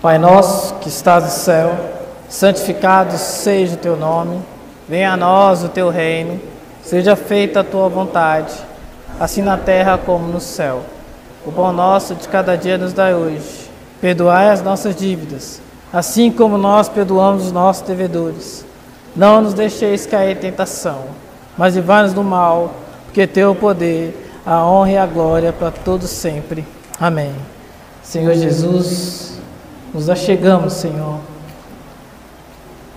Pai nosso que estás no céu, santificado seja o teu nome, venha a nós o teu reino, seja feita a tua vontade, assim na terra como no céu. O pão nosso de cada dia nos dai hoje. Perdoai as nossas dívidas, assim como nós perdoamos os nossos devedores. Não nos deixeis cair em tentação, mas livrai-nos do mal, porque teu o poder, a honra e a glória para todos sempre. Amém. Senhor Jesus, nos achegamos, Senhor,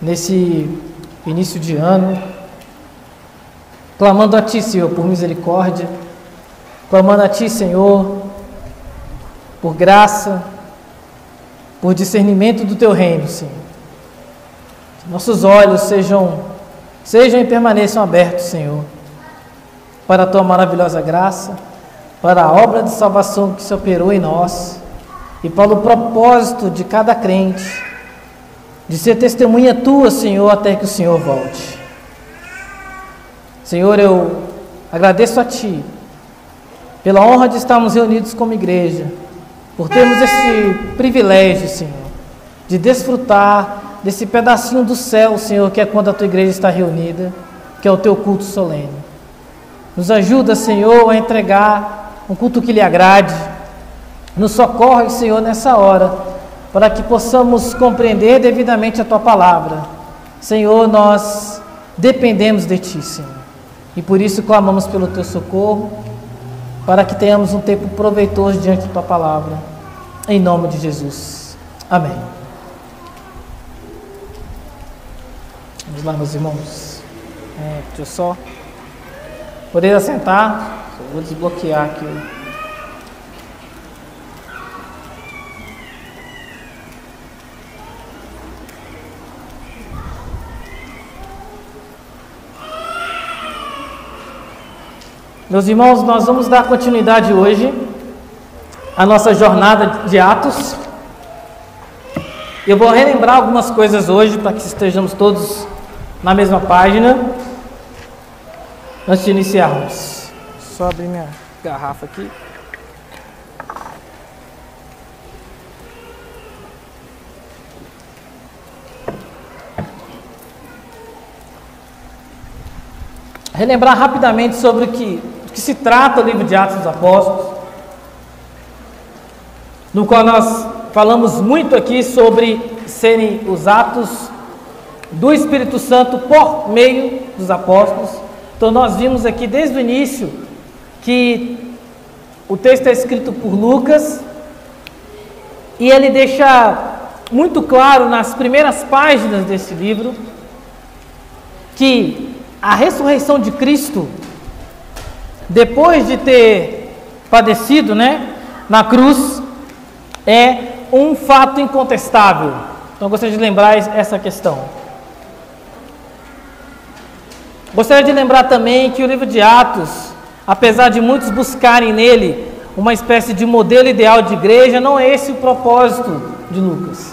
nesse início de ano, clamando a Ti, Senhor, por misericórdia, clamando a Ti, Senhor, por graça, por discernimento do Teu reino, Senhor. Que nossos olhos sejam e permaneçam abertos, Senhor, para a Tua maravilhosa graça, para a obra de salvação que se operou em nós, e para o propósito de cada crente, de ser testemunha Tua, Senhor, até que o Senhor volte. Senhor, eu agradeço a Ti, pela honra de estarmos reunidos como igreja, por termos esse privilégio, Senhor, de desfrutar desse pedacinho do céu, Senhor, que é quando a Tua igreja está reunida, que é o Teu culto solene. Nos ajuda, Senhor, a entregar um culto que lhe agrade. Nos socorre, Senhor, nessa hora, para que possamos compreender devidamente a Tua palavra. Senhor, nós dependemos de Ti, Senhor, e por isso clamamos pelo Teu socorro, para que tenhamos um tempo proveitoso diante da Tua palavra, em nome de Jesus. Amém. Vamos lá, meus irmãos. Deixa eu só poder assentar. Vou desbloquear aqui Meus irmãos, nós vamos dar continuidade hoje à nossa jornada de Atos. Eu vou relembrar algumas coisas hoje para que estejamos todos na mesma página. Antes de iniciarmos, só abrir minha garrafa aqui. Relembrar rapidamente sobre o que se trata o livro de Atos dos Apóstolos, no qual nós falamos muito aqui sobre serem os atos do Espírito Santo por meio dos apóstolos. Então nós vimos aqui desde o início que o texto é escrito por Lucas e ele deixa muito claro nas primeiras páginas desse livro que a ressurreição de Cristo, depois de ter padecido, na cruz, é um fato incontestável. Então eu gostaria de lembrar essa questão. Gostaria de lembrar também que o livro de Atos, apesar de muitos buscarem nele uma espécie de modelo ideal de igreja, não é esse o propósito de Lucas.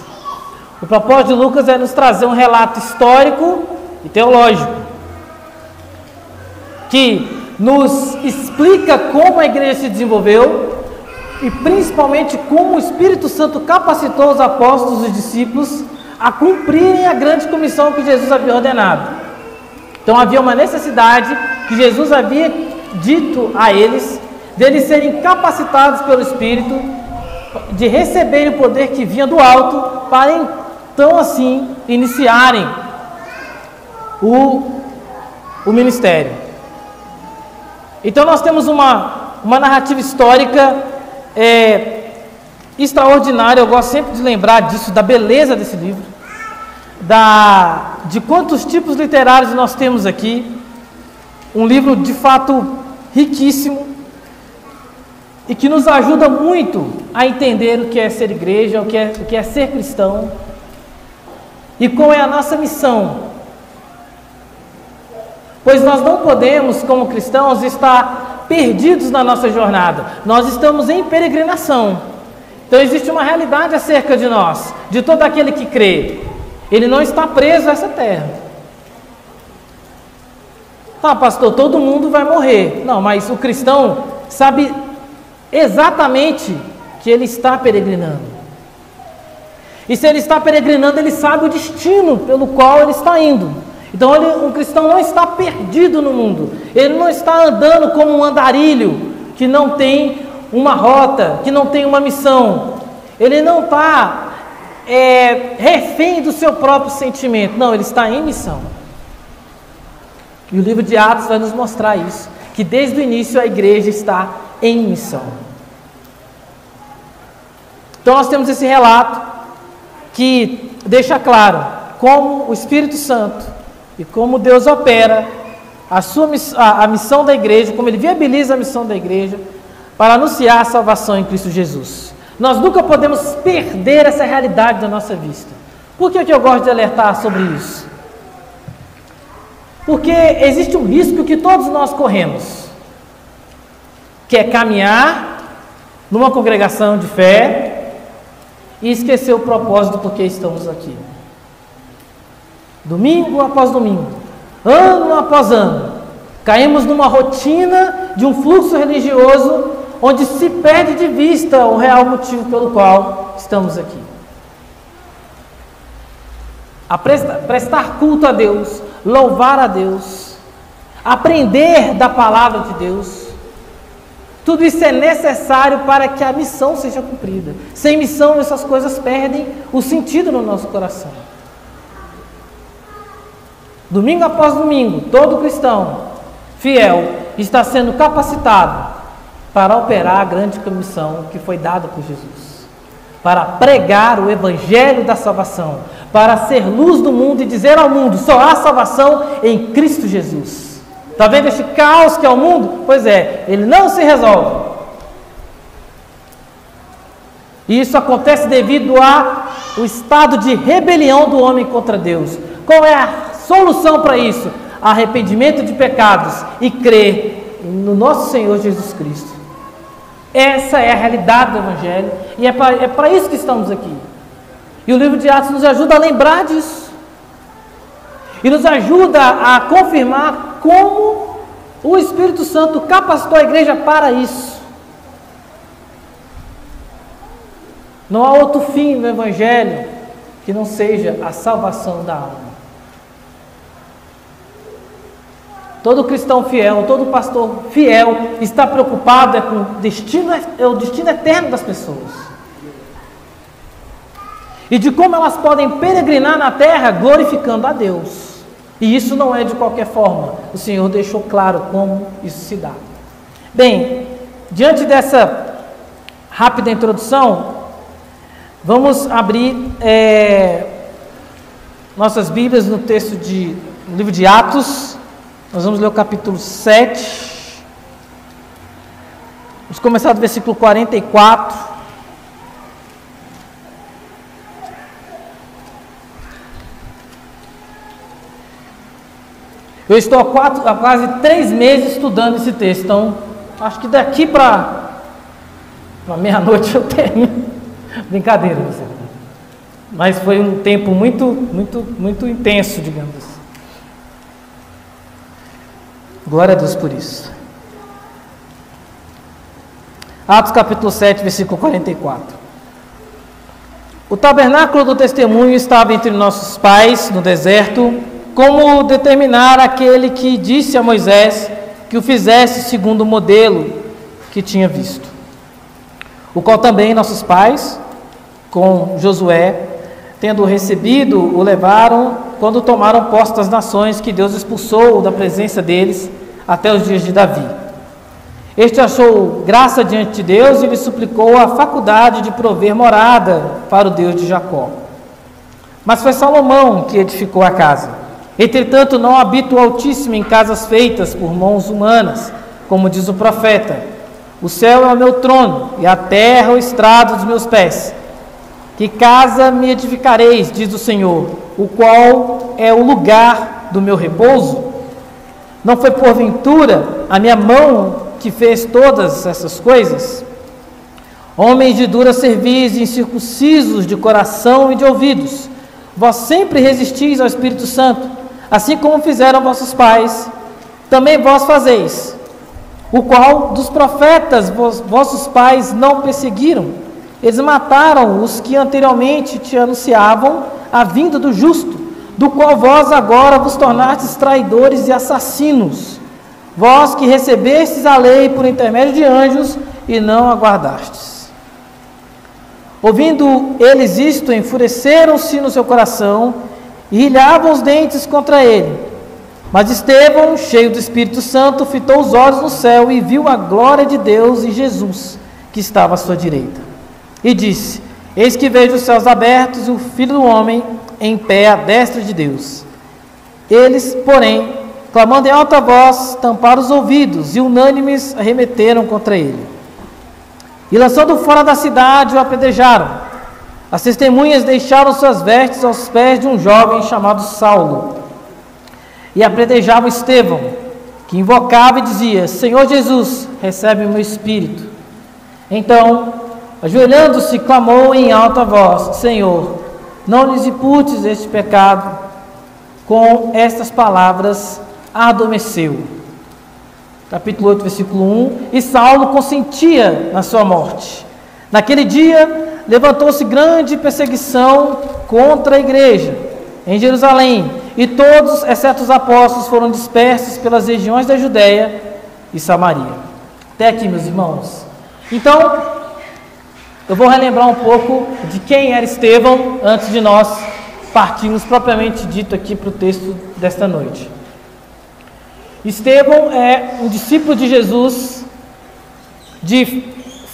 O propósito de Lucas é nos trazer um relato histórico e teológico, que nos explica como a igreja se desenvolveu e principalmente como o Espírito Santo capacitou os apóstolos e os discípulos a cumprirem a grande comissão que Jesus havia ordenado. Então havia uma necessidade que Jesus havia dito a eles, deles serem capacitados pelo Espírito, de receberem o poder que vinha do alto, para então assim iniciarem o ministério. Então nós temos uma narrativa histórica extraordinária. Eu gosto sempre de lembrar disso, da beleza desse livro, de quantos tipos literários nós temos aqui. Um livro de fato riquíssimo e que nos ajuda muito a entender o que é ser igreja, o que é ser cristão e qual é a nossa missão. Pois nós não podemos, como cristãos, estar perdidos na nossa jornada. Nós estamos em peregrinação. Então existe uma realidade acerca de nós, de todo aquele que crê. Ele não está preso a essa terra. Tá, pastor, todo mundo vai morrer. Não, mas o cristão sabe exatamente que ele está peregrinando. E se ele está peregrinando, ele sabe o destino pelo qual ele está indo. Então um cristão não está perdido no mundo. Ele não está andando como um andarilho que não tem uma rota, que não tem uma missão. Ele não está refém do seu próprio sentimento. Não, ele está em missão. E o livro de Atos vai nos mostrar isso, que desde o início a igreja está em missão. Então nós temos esse relato que deixa claro como o Espírito Santo e como Deus opera a missão da igreja, como ele viabiliza a missão da igreja para anunciar a salvação em Cristo Jesus. Nós nunca podemos perder essa realidade da nossa vista. Por que eu gosto de alertar sobre isso? Porque existe um risco que todos nós corremos, que é caminhar numa congregação de fé e esquecer o propósito por que estamos aqui. Domingo após domingo, ano após ano, caímos numa rotina de um fluxo religioso onde se perde de vista o real motivo pelo qual estamos aqui. A prestar culto a Deus, louvar a Deus, aprender da palavra de Deus, tudo isso é necessário para que a missão seja cumprida. Sem missão, essas coisas perdem o sentido no nosso coração. Domingo após domingo, todo cristão fiel está sendo capacitado para operar a grande comissão que foi dada por Jesus, para pregar o evangelho da salvação, para ser luz do mundo e dizer ao mundo: só há salvação em Cristo Jesus. Está vendo este caos que é o mundo? Pois é, ele não se resolve. E isso acontece devido ao estado de rebelião do homem contra Deus. Qual é a solução para isso? Arrependimento de pecados e crer no nosso Senhor Jesus Cristo. Essa é a realidade do Evangelho e é para isso que estamos aqui. E o livro de Atos nos ajuda a lembrar disso. E nos ajuda a confirmar como o Espírito Santo capacitou a igreja para isso. Não há outro fim do Evangelho que não seja a salvação da alma. Todo cristão fiel, todo pastor fiel está preocupado com o destino eterno das pessoas. E de como elas podem peregrinar na terra glorificando a Deus. E isso não é de qualquer forma. O Senhor deixou claro como isso se dá. Bem, diante dessa rápida introdução, vamos abrir nossas Bíblias no no livro de Atos. Nós vamos ler o capítulo 7. Vamos começar do versículo 44. Eu estou há quase 3 meses estudando esse texto, então acho que daqui para meia-noite eu termino. Brincadeira, você. Mas foi um tempo muito intenso, digamos assim. Glória a Deus por isso. Atos capítulo 7, versículo 44. O tabernáculo do testemunho estava entre nossos pais no deserto, como determinar aquele que disse a Moisés que o fizesse segundo o modelo que tinha visto. O qual também nossos pais, com Josué, tendo recebido, o levaram quando tomaram posse das nações que Deus expulsou da presença deles até os dias de Davi. Este achou graça diante de Deus e lhe suplicou a faculdade de prover morada para o Deus de Jacó. Mas foi Salomão que edificou a casa. Entretanto, não habita o Altíssimo em casas feitas por mãos humanas, como diz o profeta: o céu é o meu trono e a terra o estrado dos meus pés. Que casa me edificareis, diz o Senhor, o qual é o lugar do meu repouso? Não foi porventura a minha mão que fez todas essas coisas? Homens de dura cerviz, incircuncisos de coração e de ouvidos, vós sempre resistis ao Espírito Santo, assim como fizeram vossos pais, também vós fazeis, o qual dos profetas vossos pais não perseguiram, Eles mataram os que anteriormente te anunciavam a vinda do justo, do qual vós agora vos tornastes traidores e assassinos, vós que recebestes a lei por intermédio de anjos e não aguardastes. Ouvindo eles isto, enfureceram-se no seu coração e rilhavam os dentes contra ele. Mas Estevão, cheio do Espírito Santo, fitou os olhos no céu e viu a glória de Deus e Jesus, que estava à sua direita. E disse: Eis que vejo os céus abertos e o Filho do Homem em pé à destra de Deus. Eles, porém, clamando em alta voz, tamparam os ouvidos e unânimes arremeteram contra ele. E lançando fora da cidade, o apedrejaram. As testemunhas deixaram suas vestes aos pés de um jovem chamado Saulo. E apedrejavam Estevão, que invocava e dizia: Senhor Jesus, recebe o meu espírito. Então, ajoelhando-se, clamou em alta voz: Senhor, não lhes imputes este pecado. Com estas palavras, adormeceu. Capítulo 8, versículo 1. E Saulo consentia na sua morte. Naquele dia, levantou-se grande perseguição contra a igreja em Jerusalém, e todos, exceto os apóstolos, foram dispersos pelas regiões da Judéia e Samaria. Até aqui, meus irmãos. Então, eu vou relembrar um pouco de quem era Estevão antes de nós partirmos propriamente dito aqui para o texto desta noite. Estevão é um discípulo de Jesus, de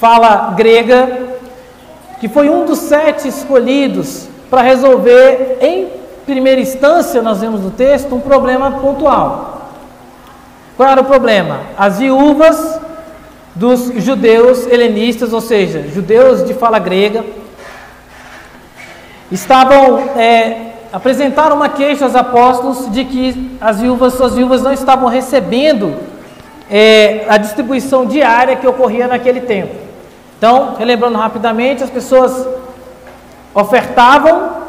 fala grega, que foi um dos 7 escolhidos para resolver, em primeira instância, nós vemos no texto, um problema pontual. Qual era o problema? As viúvas dos judeus helenistas, ou seja, judeus de fala grega, apresentaram uma queixa aos apóstolos de que suas viúvas não estavam recebendo a distribuição diária que ocorria naquele tempo. Então, relembrando rapidamente, as pessoas ofertavam,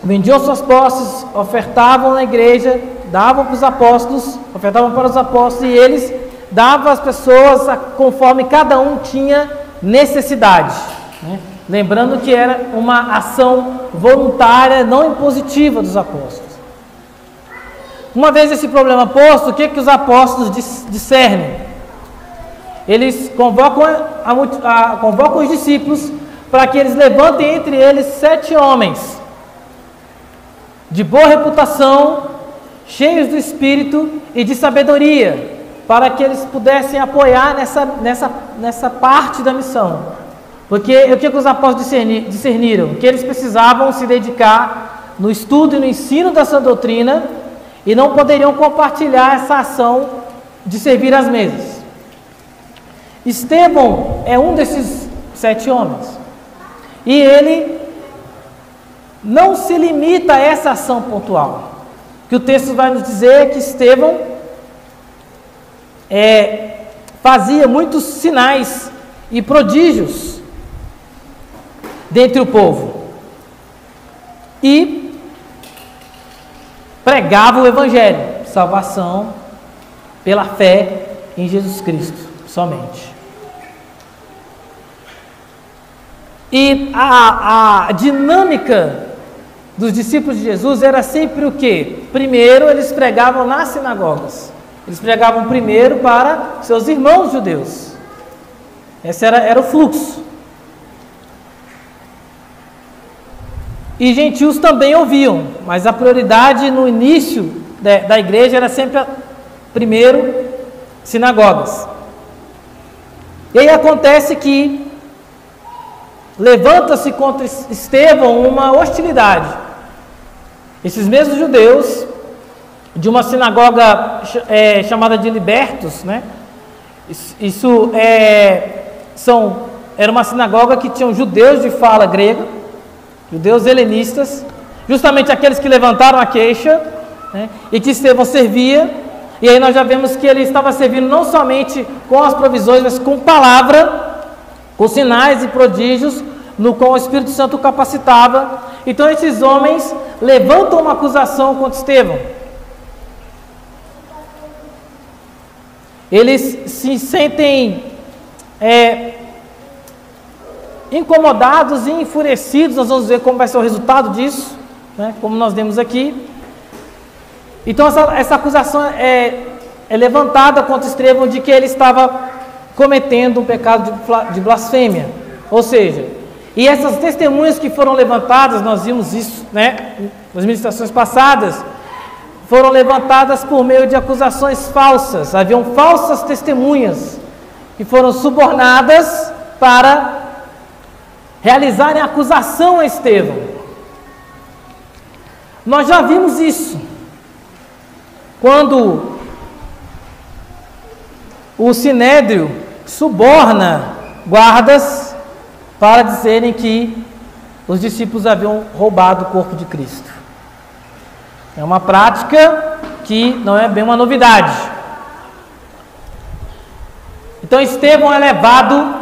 vendiam suas posses, ofertavam na igreja, davam para os apóstolos, ofertavam para os apóstolos, e eles davam às pessoas conforme cada um tinha necessidade, né? Lembrando que era uma ação voluntária, não impositiva dos apóstolos. Uma vez esse problema posto, o que os apóstolos discernem? Eles convocam os discípulos para que eles levantem entre eles 7 homens de boa reputação, cheios do Espírito e de sabedoria, para que eles pudessem apoiar nessa parte da missão. Porque o que os apóstolos discerniram? Que eles precisavam se dedicar no estudo e no ensino da sã doutrina e não poderiam compartilhar essa ação de servir às mesas. Estevão é um desses 7 homens. E ele não se limita a essa ação pontual. Que o texto vai nos dizer que Estevão fazia muitos sinais e prodígios dentre o povo e pregava o Evangelho, salvação pela fé em Jesus Cristo somente. E a dinâmica dos discípulos de Jesus era sempre o quê? Primeiro, eles pregavam nas sinagogas. Eles pregavam primeiro para seus irmãos judeus. Esse era o fluxo. E gentios também ouviam, mas a prioridade no início da igreja era sempre, primeiro, sinagogas. E aí acontece que levanta-se contra Estevão uma hostilidade. Esses mesmos judeus, de uma sinagoga chamada de Libertos, né? Era uma sinagoga que tinham judeus de fala grega, judeus helenistas, justamente aqueles que levantaram a queixa, né? E que Estevão servia. E aí nós já vemos que ele estava servindo não somente com as provisões, mas com palavra, com sinais e prodígios, no qual o Espírito Santo o capacitava. Então esses homens levantam uma acusação contra Estevão. Eles se sentem incomodados e enfurecidos. Nós vamos ver como vai ser o resultado disso, né? Como nós vemos aqui. Então essa acusação é levantada contra Estevão de que ele estava cometendo um pecado de blasfêmia. Ou seja, e essas testemunhas que foram levantadas, nós vimos isso, né, nas ministrações passadas, foram levantadas por meio de acusações falsas. Haviam falsas testemunhas que foram subornadas para realizarem acusação a Estevão. Nós já vimos isso quando o Sinédrio suborna guardas para dizerem que os discípulos haviam roubado o corpo de Cristo. É uma prática que não é bem uma novidade. Então Estevão é levado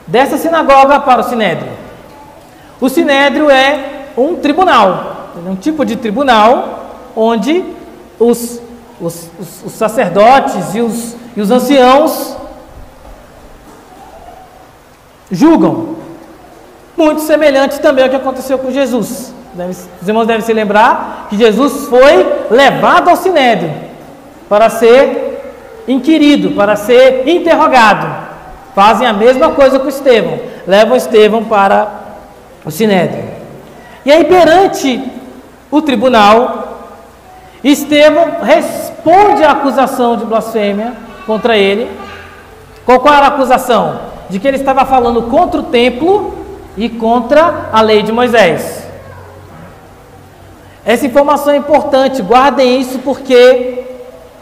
dessa sinagoga para o Sinédrio. O Sinédrio é um tribunal, é um tipo de tribunal onde os sacerdotes e os anciãos julgam. Muito semelhante também ao que aconteceu com Jesus. Os irmãos devem se lembrar que Jesus foi levado ao Sinédrio para ser inquirido, para ser interrogado. Fazem a mesma coisa com Estevão, levam Estevão para o Sinédrio. E aí, perante o tribunal, Estevão responde à acusação de blasfêmia contra ele. Qual era a acusação? De que ele estava falando contra o templo e contra a lei de Moisés. Essa informação é importante, guardem isso, porque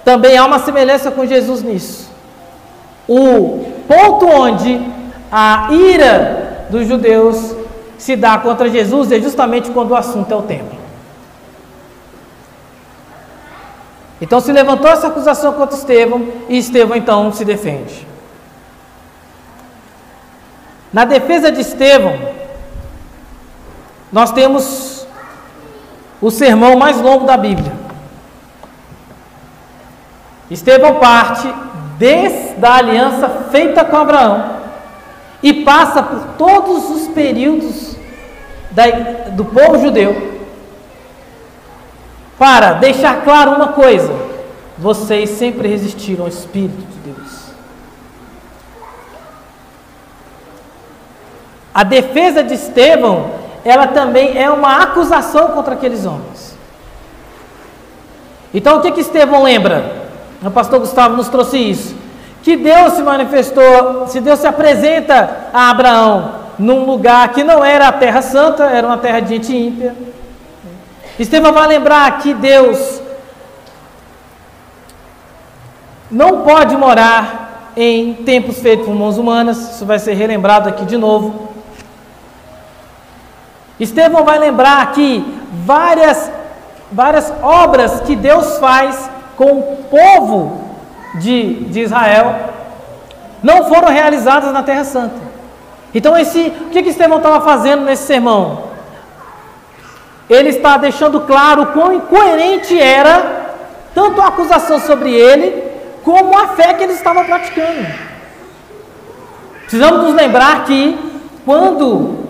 também há uma semelhança com Jesus nisso. O ponto onde a ira dos judeus se dá contra Jesus é justamente quando o assunto é o templo. Então se levantou essa acusação contra Estevão, e Estevão então se defende. Na defesa de Estevão, nós temos o sermão mais longo da Bíblia. Estevão parte desde a aliança feita com Abraão e passa por todos os períodos do povo judeu para deixar claro uma coisa: vocês sempre resistiram ao Espírito de Deus. A defesa de Estevão, ela também é uma acusação contra aqueles homens. Então o que Estevão lembra? O pastor Gustavo nos trouxe isso. Que Deus se manifestou, se Deus se apresenta a Abraão num lugar que não era a terra santa, era uma terra de gente ímpia. Estevão vai lembrar que Deus não pode morar em templos feitos por mãos humanas. Isso vai ser relembrado aqui de novo. Estevão vai lembrar que várias obras que Deus faz com o povo de Israel não foram realizadas na Terra Santa. Então o que Estevão estava fazendo nesse sermão? Ele está deixando claro o quão incoerente era tanto a acusação sobre ele, como a fé que ele estava praticando. Precisamos nos lembrar que quando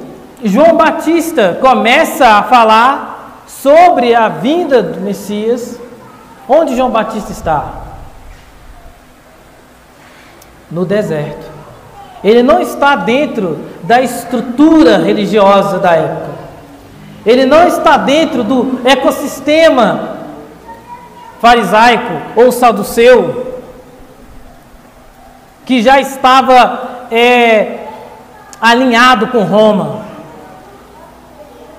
João Batista começa a falar sobre a vinda do Messias, onde João Batista está? No deserto. Ele não está dentro da estrutura religiosa da época. Ele não está dentro do ecossistema farisaico ou saduceu, que já estava alinhado com Roma,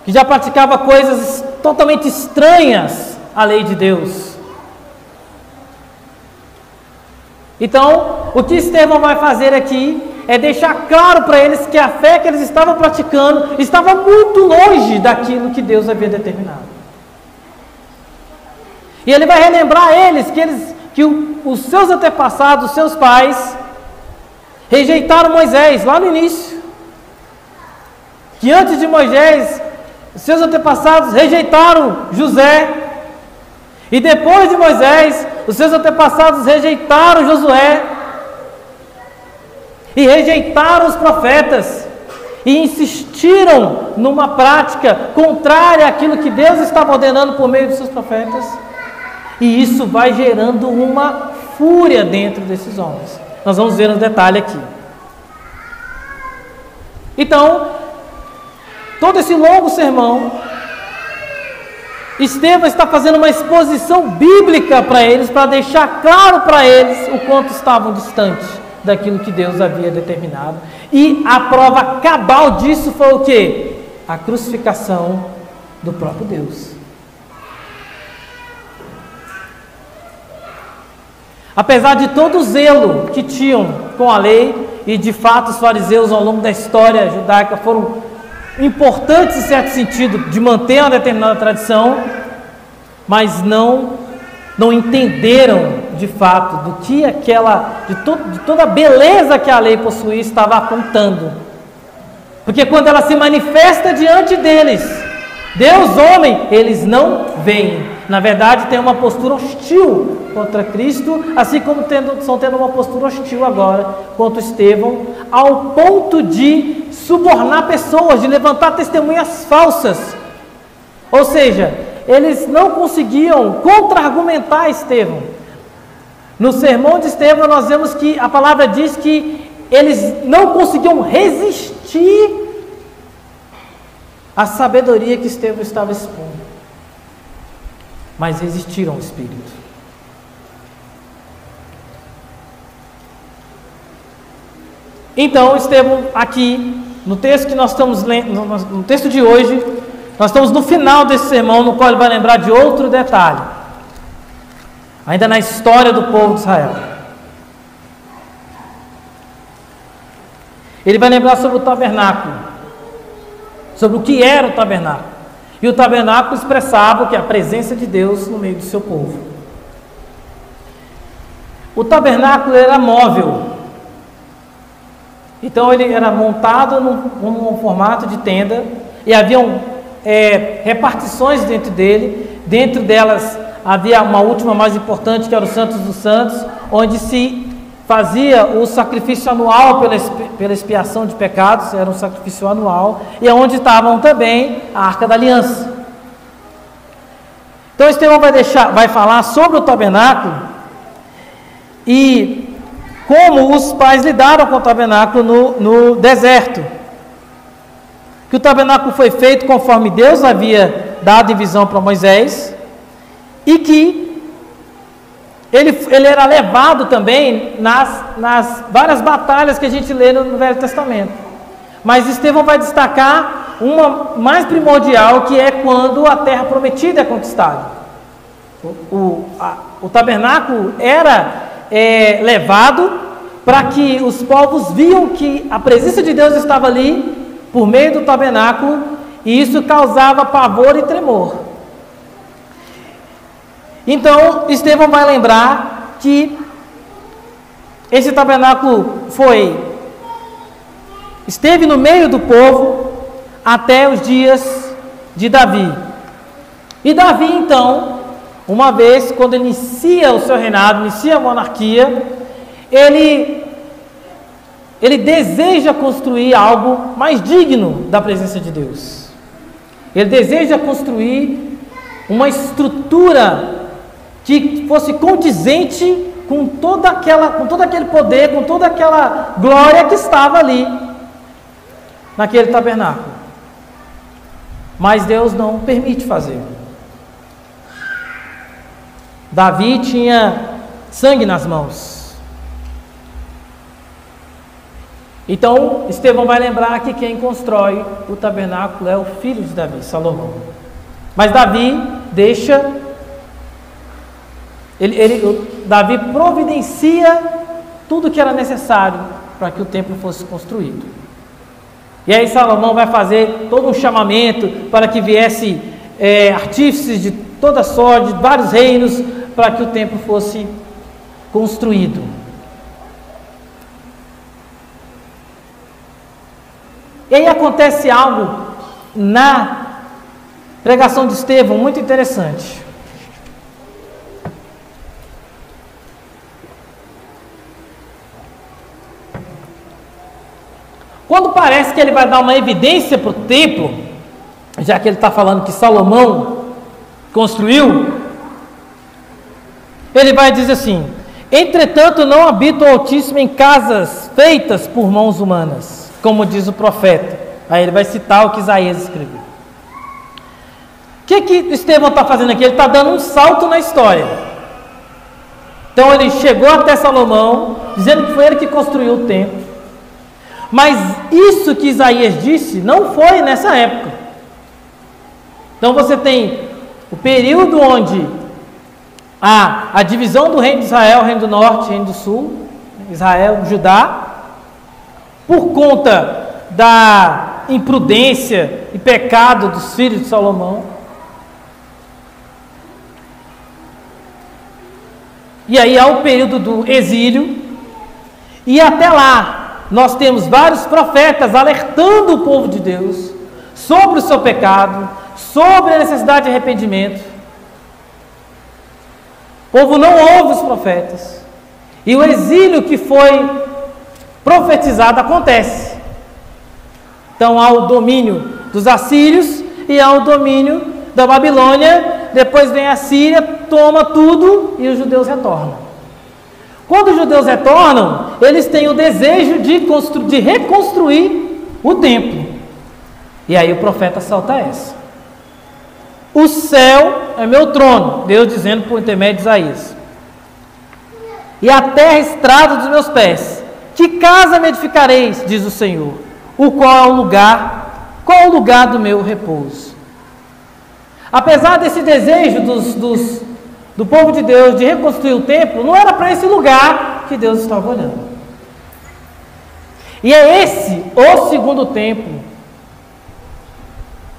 que já praticava coisas totalmente estranhas à lei de Deus. Então, o que Estevão vai fazer aqui é deixar claro para eles que a fé que eles estavam praticando estava muito longe daquilo que Deus havia determinado. E ele vai relembrar a eles que os seus antepassados, os seus pais, rejeitaram Moisés lá no início. Que antes de Moisés, os seus antepassados rejeitaram José. E depois de Moisés, os seus antepassados rejeitaram Josué. E rejeitaram os profetas. e insistiram numa prática contrária àquilo que Deus estava ordenando por meio de seus profetas, e isso vai gerando uma fúria dentro desses homens. Nós vamos ver um detalhe aqui. Então, todo esse longo sermão, Estevão está fazendo uma exposição bíblica para eles, para deixar claro para eles o quanto estavam distantes daquilo que Deus havia determinado. E a prova cabal disso foi o quê? A crucificação do próprio Deus. Apesar de todo o zelo que tinham com a lei, e de fato os fariseus ao longo da história judaica foram importantes em certo sentido de manter uma determinada tradição, mas não entenderam de fato do que de toda a beleza que a lei possuía estava apontando. Porque quando ela se manifesta diante deles, Deus, homem, eles não veem. Na verdade, tem uma postura hostil contra Cristo, assim como estão tendo uma postura hostil agora contra Estevão, ao ponto de subornar pessoas, de levantar testemunhas falsas. Ou seja, eles não conseguiam contra-argumentar Estevão. No sermão de Estevão, nós vemos que a palavra diz que eles não conseguiam resistir à sabedoria que Estevão estava expondo, mas resistiram ao Espírito. Então, Estevão, aqui, no texto que nós estamos lendo, no texto de hoje, nós estamos no final desse sermão, no qual ele vai lembrar de outro detalhe, ainda na história do povo de Israel. Ele vai lembrar sobre o tabernáculo, sobre o que era o tabernáculo. E o tabernáculo expressava o que? A presença de Deus no meio do seu povo. O tabernáculo era móvel. Então ele era montado num formato de tenda, e haviam repartições dentro dele. Dentro delas havia uma última mais importante, que era o Santos dos Santos, onde se fazia o sacrifício anual pela expiação de pecados, era um sacrifício anual, e é onde estavam também a Arca da Aliança. Então Estevão vai falar sobre o tabernáculo e como os pais lidaram com o tabernáculo no deserto. Que o tabernáculo foi feito conforme Deus havia dado em visão para Moisés, e que ele era levado também nas várias batalhas que a gente lê no Velho Testamento. Mas Estevão vai destacar uma mais primordial, que é quando a terra prometida é conquistada. O tabernáculo era levado para que os povos viam que a presença de Deus estava ali por meio do tabernáculo, e isso causava pavor e tremor. Então Estevão vai lembrar que esse tabernáculo esteve no meio do povo até os dias de Davi. E Davi, então, uma vez, quando inicia o seu reinado, inicia a monarquia, ele deseja construir algo mais digno da presença de Deus. Ele deseja construir uma estrutura que fosse condizente com todo aquele poder, com toda aquela glória que estava ali, naquele tabernáculo. Mas Deus não permite fazer. Davi tinha sangue nas mãos. Então, Estevão vai lembrar que quem constrói o tabernáculo é o filho de Davi, Salomão. Mas Davi Davi providencia tudo que era necessário para que o templo fosse construído. E aí Salomão vai fazer todo um chamamento para que viesse artífices de toda sorte, de vários reinos, para que o templo fosse construído. E aí acontece algo na pregação de Estevão muito interessante. quando parece que ele vai dar uma evidência para o templo, já que ele está falando que Salomão construiu, ele vai dizer assim: entretanto não habita o Altíssimo em casas feitas por mãos humanas, como diz o profeta. Aí ele vai citar o que Isaías escreveu. O que Estevão está fazendo aqui? Ele está dando um salto na história. Então ele chegou até Salomão, dizendo que foi ele que construiu o templo. Mas isso que Isaías disse não foi nessa época. Então você tem o período onde há a divisão do reino de Israel, reino do norte, reino do sul, Israel, Judá, por conta da imprudência e pecado dos filhos de Salomão. E aí há o período do exílio, e até lá nós temos vários profetas alertando o povo de Deus sobre o seu pecado, sobre a necessidade de arrependimento. O povo não ouve os profetas, e o exílio que foi profetizado acontece. Então há o domínio dos assírios e há o domínio da Babilônia. Depois vem a Síria, toma tudo e os judeus retornam. Quando os judeus retornam, eles têm o desejo de reconstruir o templo. E aí o profeta solta essa: o céu é meu trono, Deus dizendo por intermédio de Isaías, e a terra é estrada dos meus pés. Que casa me edificareis, diz o Senhor, qual é o lugar do meu repouso? Apesar desse desejo do povo de Deus de reconstruir o templo, não era para esse lugar que Deus estava olhando. E é esse o segundo templo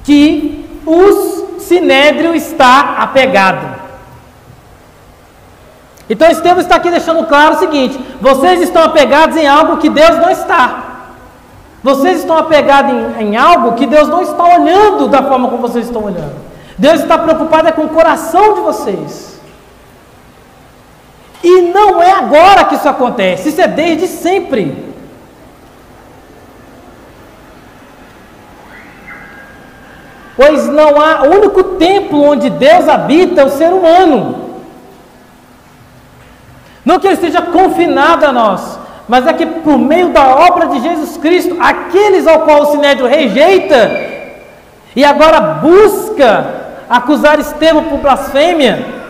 que o Sinédrio está apegado. Então Estevão está aqui deixando claro o seguinte: vocês estão apegados em algo que Deus não está. Vocês estão apegados em algo que Deus não está olhando da forma como vocês estão olhando. Deus está preocupado com o coração de vocês. E não é agora que isso acontece, isso é desde sempre. Pois não há, o único templo onde Deus habita é o ser humano. Não que ele esteja confinado a nós, mas é que por meio da obra de Jesus Cristo, aqueles ao qual o Sinédrio rejeita e agora busca acusar Estevão por blasfêmia,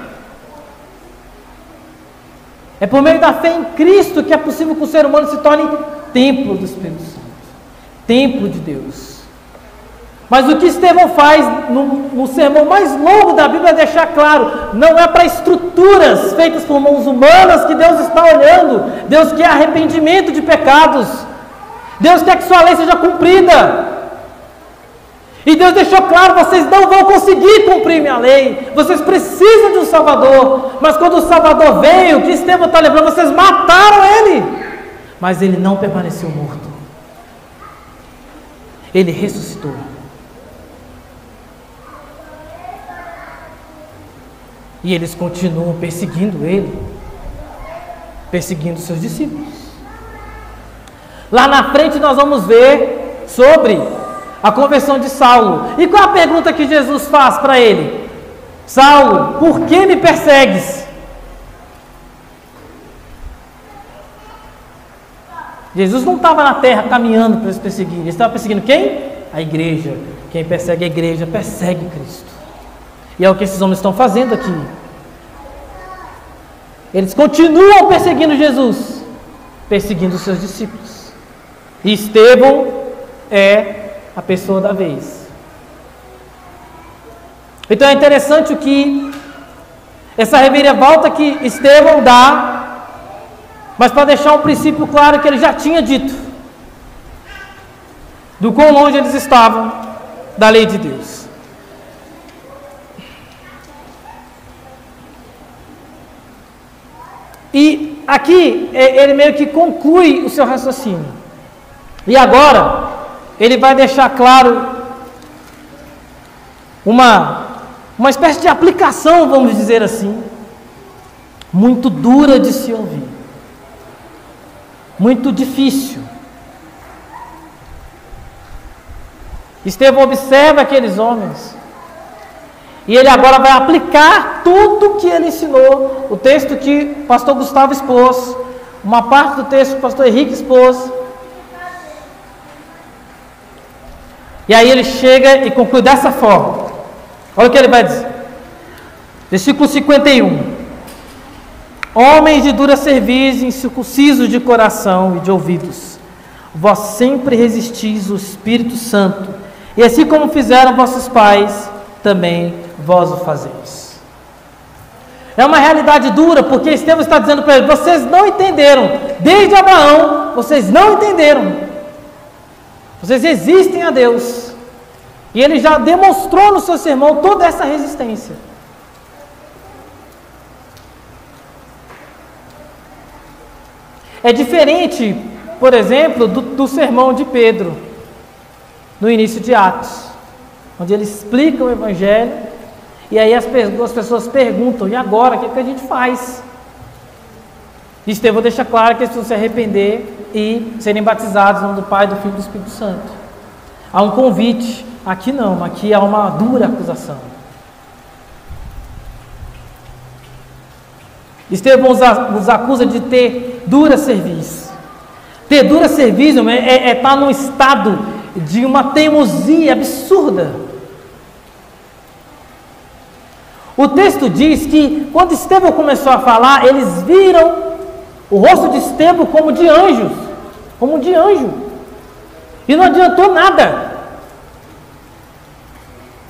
é por meio da fé em Cristo que é possível que o ser humano se torne templo do Espírito Santo, templo de Deus. Mas o que Estevão faz no sermão mais longo da Bíblia é deixar claro: não é para estruturas feitas por mãos humanas que Deus está olhando. Deus quer arrependimento de pecados. Deus quer que sua lei seja cumprida. E Deus deixou claro: vocês não vão conseguir cumprir minha lei, vocês precisam de um Salvador. Mas quando o Salvador veio, o que Estevão está lembrando? Vocês mataram ele, mas ele não permaneceu morto, ele ressuscitou. E eles continuam perseguindo ele, perseguindo seus discípulos. Lá na frente nós vamos ver sobre a conversão de Saulo. E qual a pergunta que Jesus faz para ele? Saulo, por que me persegues? Jesus não estava na terra caminhando para eles perseguirem. Ele estava perseguindo quem? A igreja. Quem persegue a igreja persegue Cristo. E é o que esses homens estão fazendo aqui. Eles continuam perseguindo Jesus, perseguindo os seus discípulos. E Estevão é a pessoa da vez. Então é interessante o que essa reviravolta que Estevão dá, mas para deixar um princípio claro que ele já tinha dito, do quão longe eles estavam da lei de Deus. E aqui ele meio que conclui o seu raciocínio. E agora ele vai deixar claro uma espécie de aplicação, vamos dizer assim, muito dura de se ouvir, muito difícil. Estevão observa aqueles homens. E ele agora vai aplicar tudo que ele ensinou. O texto que o pastor Gustavo expôs, uma parte do texto que o pastor Henrique expôs. E aí ele chega e conclui dessa forma. Olha o que ele vai dizer. Versículo 51. Homens de dura cerviz, incircuncisos de coração e de ouvidos, vós sempre resistis o Espírito Santo, e assim como fizeram vossos pais, também vós o fazeis. É uma realidade dura, porque Estevão está dizendo para eles: vocês não entenderam, desde Abraão, vocês não entenderam, vocês resistem a Deus, e ele já demonstrou no seu sermão toda essa resistência. É diferente, por exemplo, do sermão de Pedro, no início de Atos, onde ele explica o Evangelho, e aí as pessoas perguntam: e agora, o que a gente faz? E Estevão deixa claro que eles precisam se arrepender e serem batizados em nome do Pai, do Filho e do Espírito Santo. Há um convite, aqui não, aqui há uma dura acusação. Estevão os acusa de ter dura cerviz. Ter dura cerviz é estar num estado de uma teimosia absurda. O texto diz que quando Estevão começou a falar, eles viram o rosto de Estevão como de anjos, como de anjo, e não adiantou nada.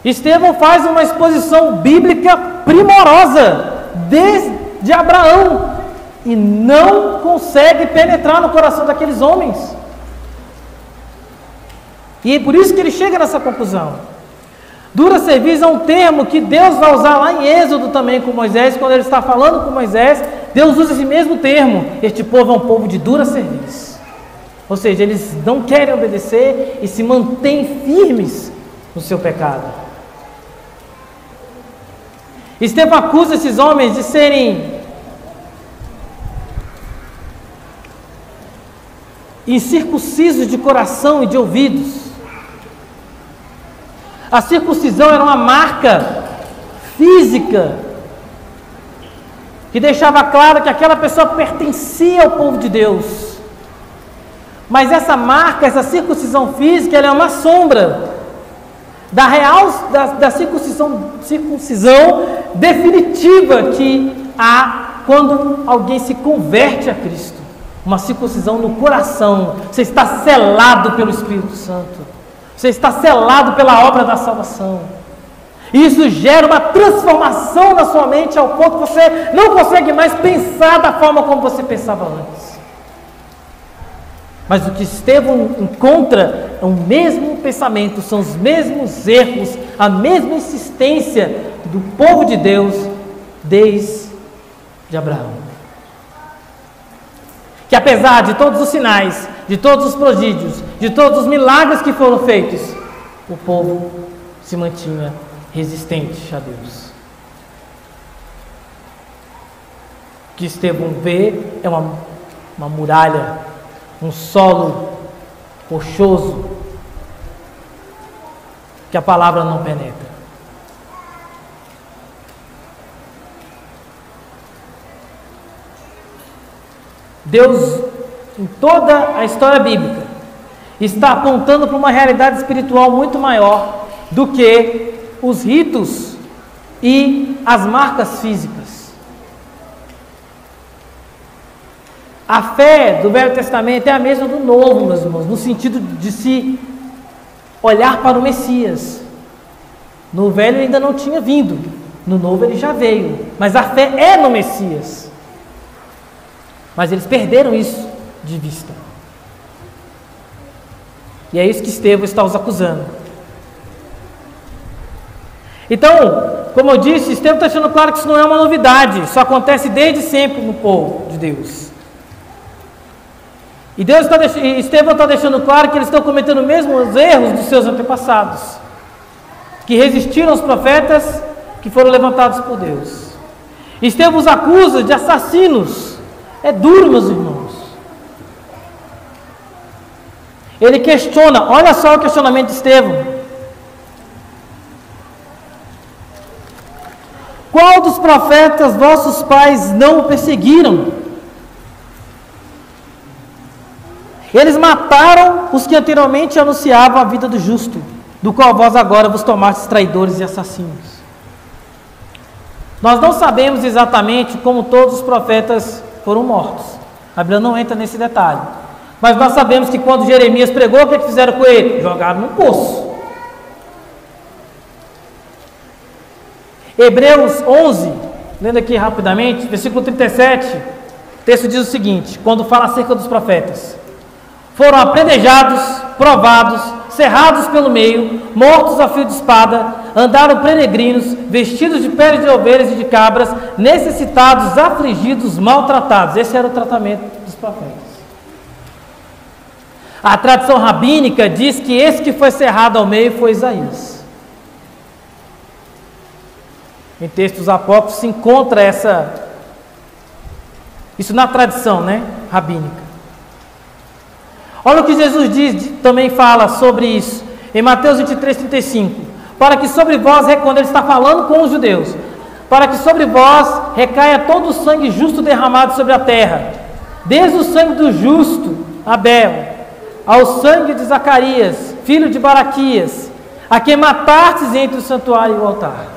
Estevão faz uma exposição bíblica primorosa desde Abraão e não consegue penetrar no coração daqueles homens. E é por isso que ele chega nessa conclusão. Dura cerviz é um termo que Deus vai usar lá em Êxodo também com Moisés. Quando ele está falando com Moisés, Deus usa esse mesmo termo. Este povo é um povo de dura cerviz. Ou seja, eles não querem obedecer e se mantêm firmes no seu pecado. Estevão acusa esses homens de serem incircuncisos de coração e de ouvidos. A circuncisão era uma marca física que deixava claro que aquela pessoa pertencia ao povo de Deus. Mas essa marca, essa circuncisão física, ela é uma sombra da circuncisão definitiva que há quando alguém se converte a Cristo. Uma circuncisão no coração. Você está selado pelo Espírito Santo. Você está selado pela obra da salvação. E isso gera uma transformação na sua mente ao ponto que você não consegue mais pensar da forma como você pensava antes. Mas o que Estevão encontra é o mesmo pensamento, são os mesmos erros, a mesma insistência do povo de Deus desde Abraão. Que apesar de todos os sinais, de todos os prodígios, de todos os milagres que foram feitos, o povo se mantinha resistente a Deus. O que Estevão vê é uma muralha, um solo rochoso, que a palavra não penetra. Deus, em toda a história bíblica, está apontando para uma realidade espiritual muito maior do que os ritos e as marcas físicas. A fé do Velho Testamento é a mesma do Novo, meus irmãos, no sentido de se olhar para o Messias. No Velho ele ainda não tinha vindo, no Novo ele já veio, mas a fé é no Messias. Mas eles perderam isso de vista. E é isso que Estevão está os acusando. Então, como eu disse, Estevão está deixando claro que isso não é uma novidade. Isso acontece desde sempre no povo de Deus. E Estevão está deixando claro que eles estão cometendo os mesmos erros dos seus antepassados, que resistiram aos profetas que foram levantados por Deus. Estevão os acusa de assassinos. É duro, meus irmãos. Ele questiona, olha só o questionamento de Estevão. qual dos profetas vossos pais não o perseguiram? Eles mataram os que anteriormente anunciavam a vida do justo, do qual vós agora vos tomastes traidores e assassinos. Nós não sabemos exatamente como todos os profetas foram mortos. A Bíblia não entra nesse detalhe. Mas nós sabemos que quando Jeremias pregou, o que fizeram com ele? Jogaram no poço. Hebreus 11, lendo aqui rapidamente, versículo 37, o texto diz o seguinte, quando fala acerca dos profetas: foram apredrejados, provados, cerrados pelo meio, mortos a fio de espada, andaram peregrinos, vestidos de peles de ovelhas e de cabras, necessitados, afligidos, maltratados. Esse era o tratamento dos profetas. A tradição rabínica diz que esse que foi cerrado ao meio foi Isaías. Em textos apócrifos se encontra isso na tradição, rabínica. Olha o que Jesus diz, também fala sobre isso, em Mateus 23, 35. Para que sobre vós, quando ele está falando com os judeus, para que sobre vós recaia todo o sangue justo derramado sobre a terra, desde o sangue do justo, Abel, ao sangue de Zacarias, filho de Baraquias, a quem matastes entre o santuário e o altar.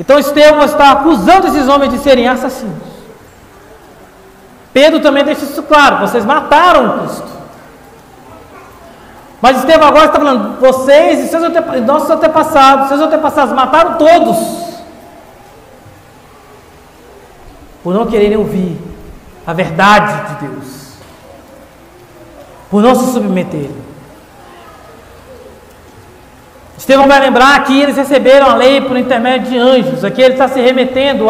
Então Estevão está acusando esses homens de serem assassinos. Pedro também deixa isso claro, vocês mataram o Cristo. Mas Estevão agora está falando, vocês e seus antepassados mataram todos, por não quererem ouvir a verdade de Deus, por não se submeterem. Estevão vai lembrar que eles receberam a lei por intermédio de anjos. Aqui ele está se remetendo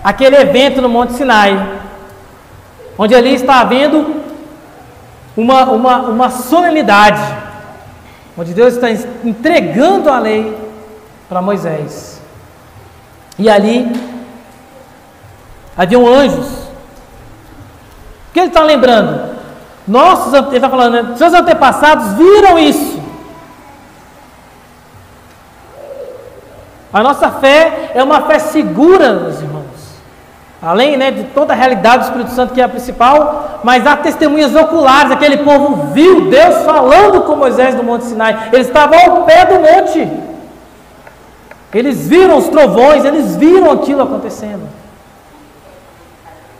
àquele evento no Monte Sinai, onde ali está havendo uma solenidade, onde Deus está entregando a lei para Moisés. E ali haviam anjos. O que ele está lembrando? Ele está falando, seus antepassados viram isso. A nossa fé é uma fé segura, meus irmãos. Além de toda a realidade do Espírito Santo, que é a principal, mas há testemunhas oculares. Aquele povo viu Deus falando com Moisés no Monte Sinai. Eles estavam ao pé do monte. Eles viram os trovões, eles viram aquilo acontecendo.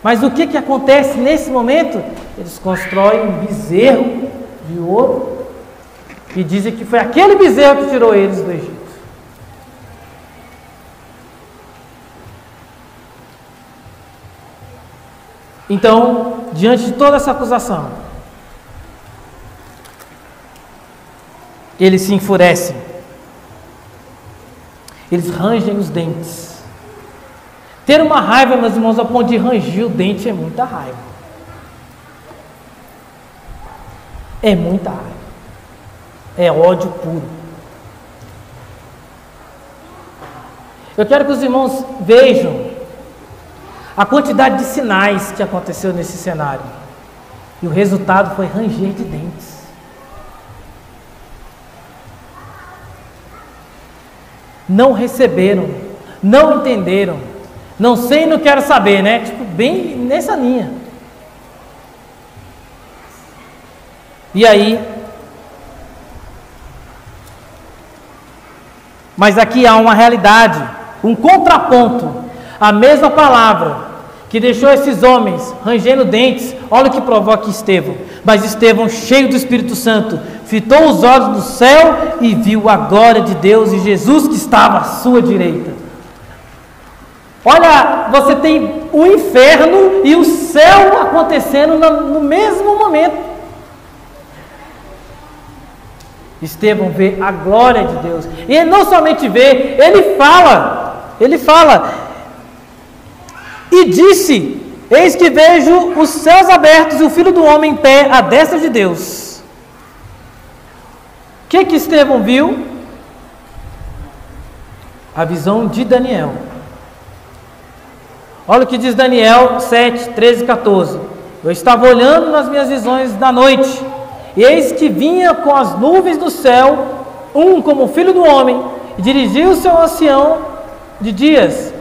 Mas o que acontece nesse momento? Eles constroem um bezerro de ouro e dizem que foi aquele bezerro que tirou eles do Egito. Então, diante de toda essa acusação, eles se enfurecem, eles rangem os dentes. Ter uma raiva, meus irmãos, ao ponto de ranger o dente é muita raiva. É muita raiva. É ódio puro. Eu quero que os irmãos vejam a quantidade de sinais que aconteceu nesse cenário. E o resultado foi ranger de dentes. Não receberam, não entenderam, não sei, não quero saber, bem nessa linha. E aí, mas aqui há uma realidade, um contraponto. A mesma palavra que deixou esses homens rangendo dentes, olha o que provoca Estevão. Mas Estevão, cheio do Espírito Santo, fitou os olhos no céu e viu a glória de Deus e Jesus que estava à sua direita. Olha, você tem o inferno e o céu acontecendo no mesmo momento. Estevão vê a glória de Deus. E ele não somente vê, ele fala. E disse: eis que vejo os céus abertos e o Filho do Homem em pé à destra de Deus. O que Estevão viu? A visão de Daniel. Olha o que diz Daniel 7, 13 e 14. Eu estava olhando nas minhas visões da noite, e eis que vinha com as nuvens do céu um como filho do homem, e dirigiu-se ao ancião de dias,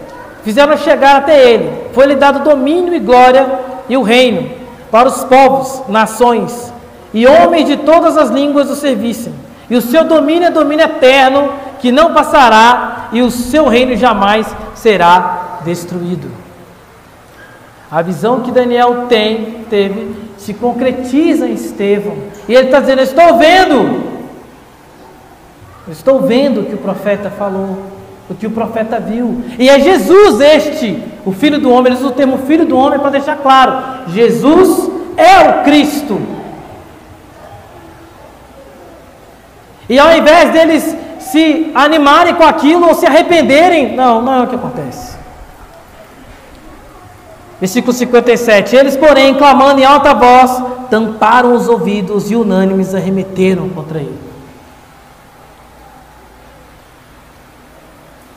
fizeram chegar até ele. Foi-lhe dado domínio e glória e o reino para os povos, nações e homens de todas as línguas o servissem. E o seu domínio é domínio eterno, que não passará, e o seu reino jamais será destruído. A visão que Daniel teve, se concretiza em Estevão. E ele está dizendo: eu estou vendo o que o profeta falou, o que o profeta viu. E é Jesus o Filho do Homem. Eles usam o termo Filho do Homem para deixar claro: Jesus é o Cristo. E ao invés deles se animarem com aquilo ou se arrependerem, não é o que acontece. Versículo 57, eles, porém, clamando em alta voz, tamparam os ouvidos e unânimes arremeteram contra ele.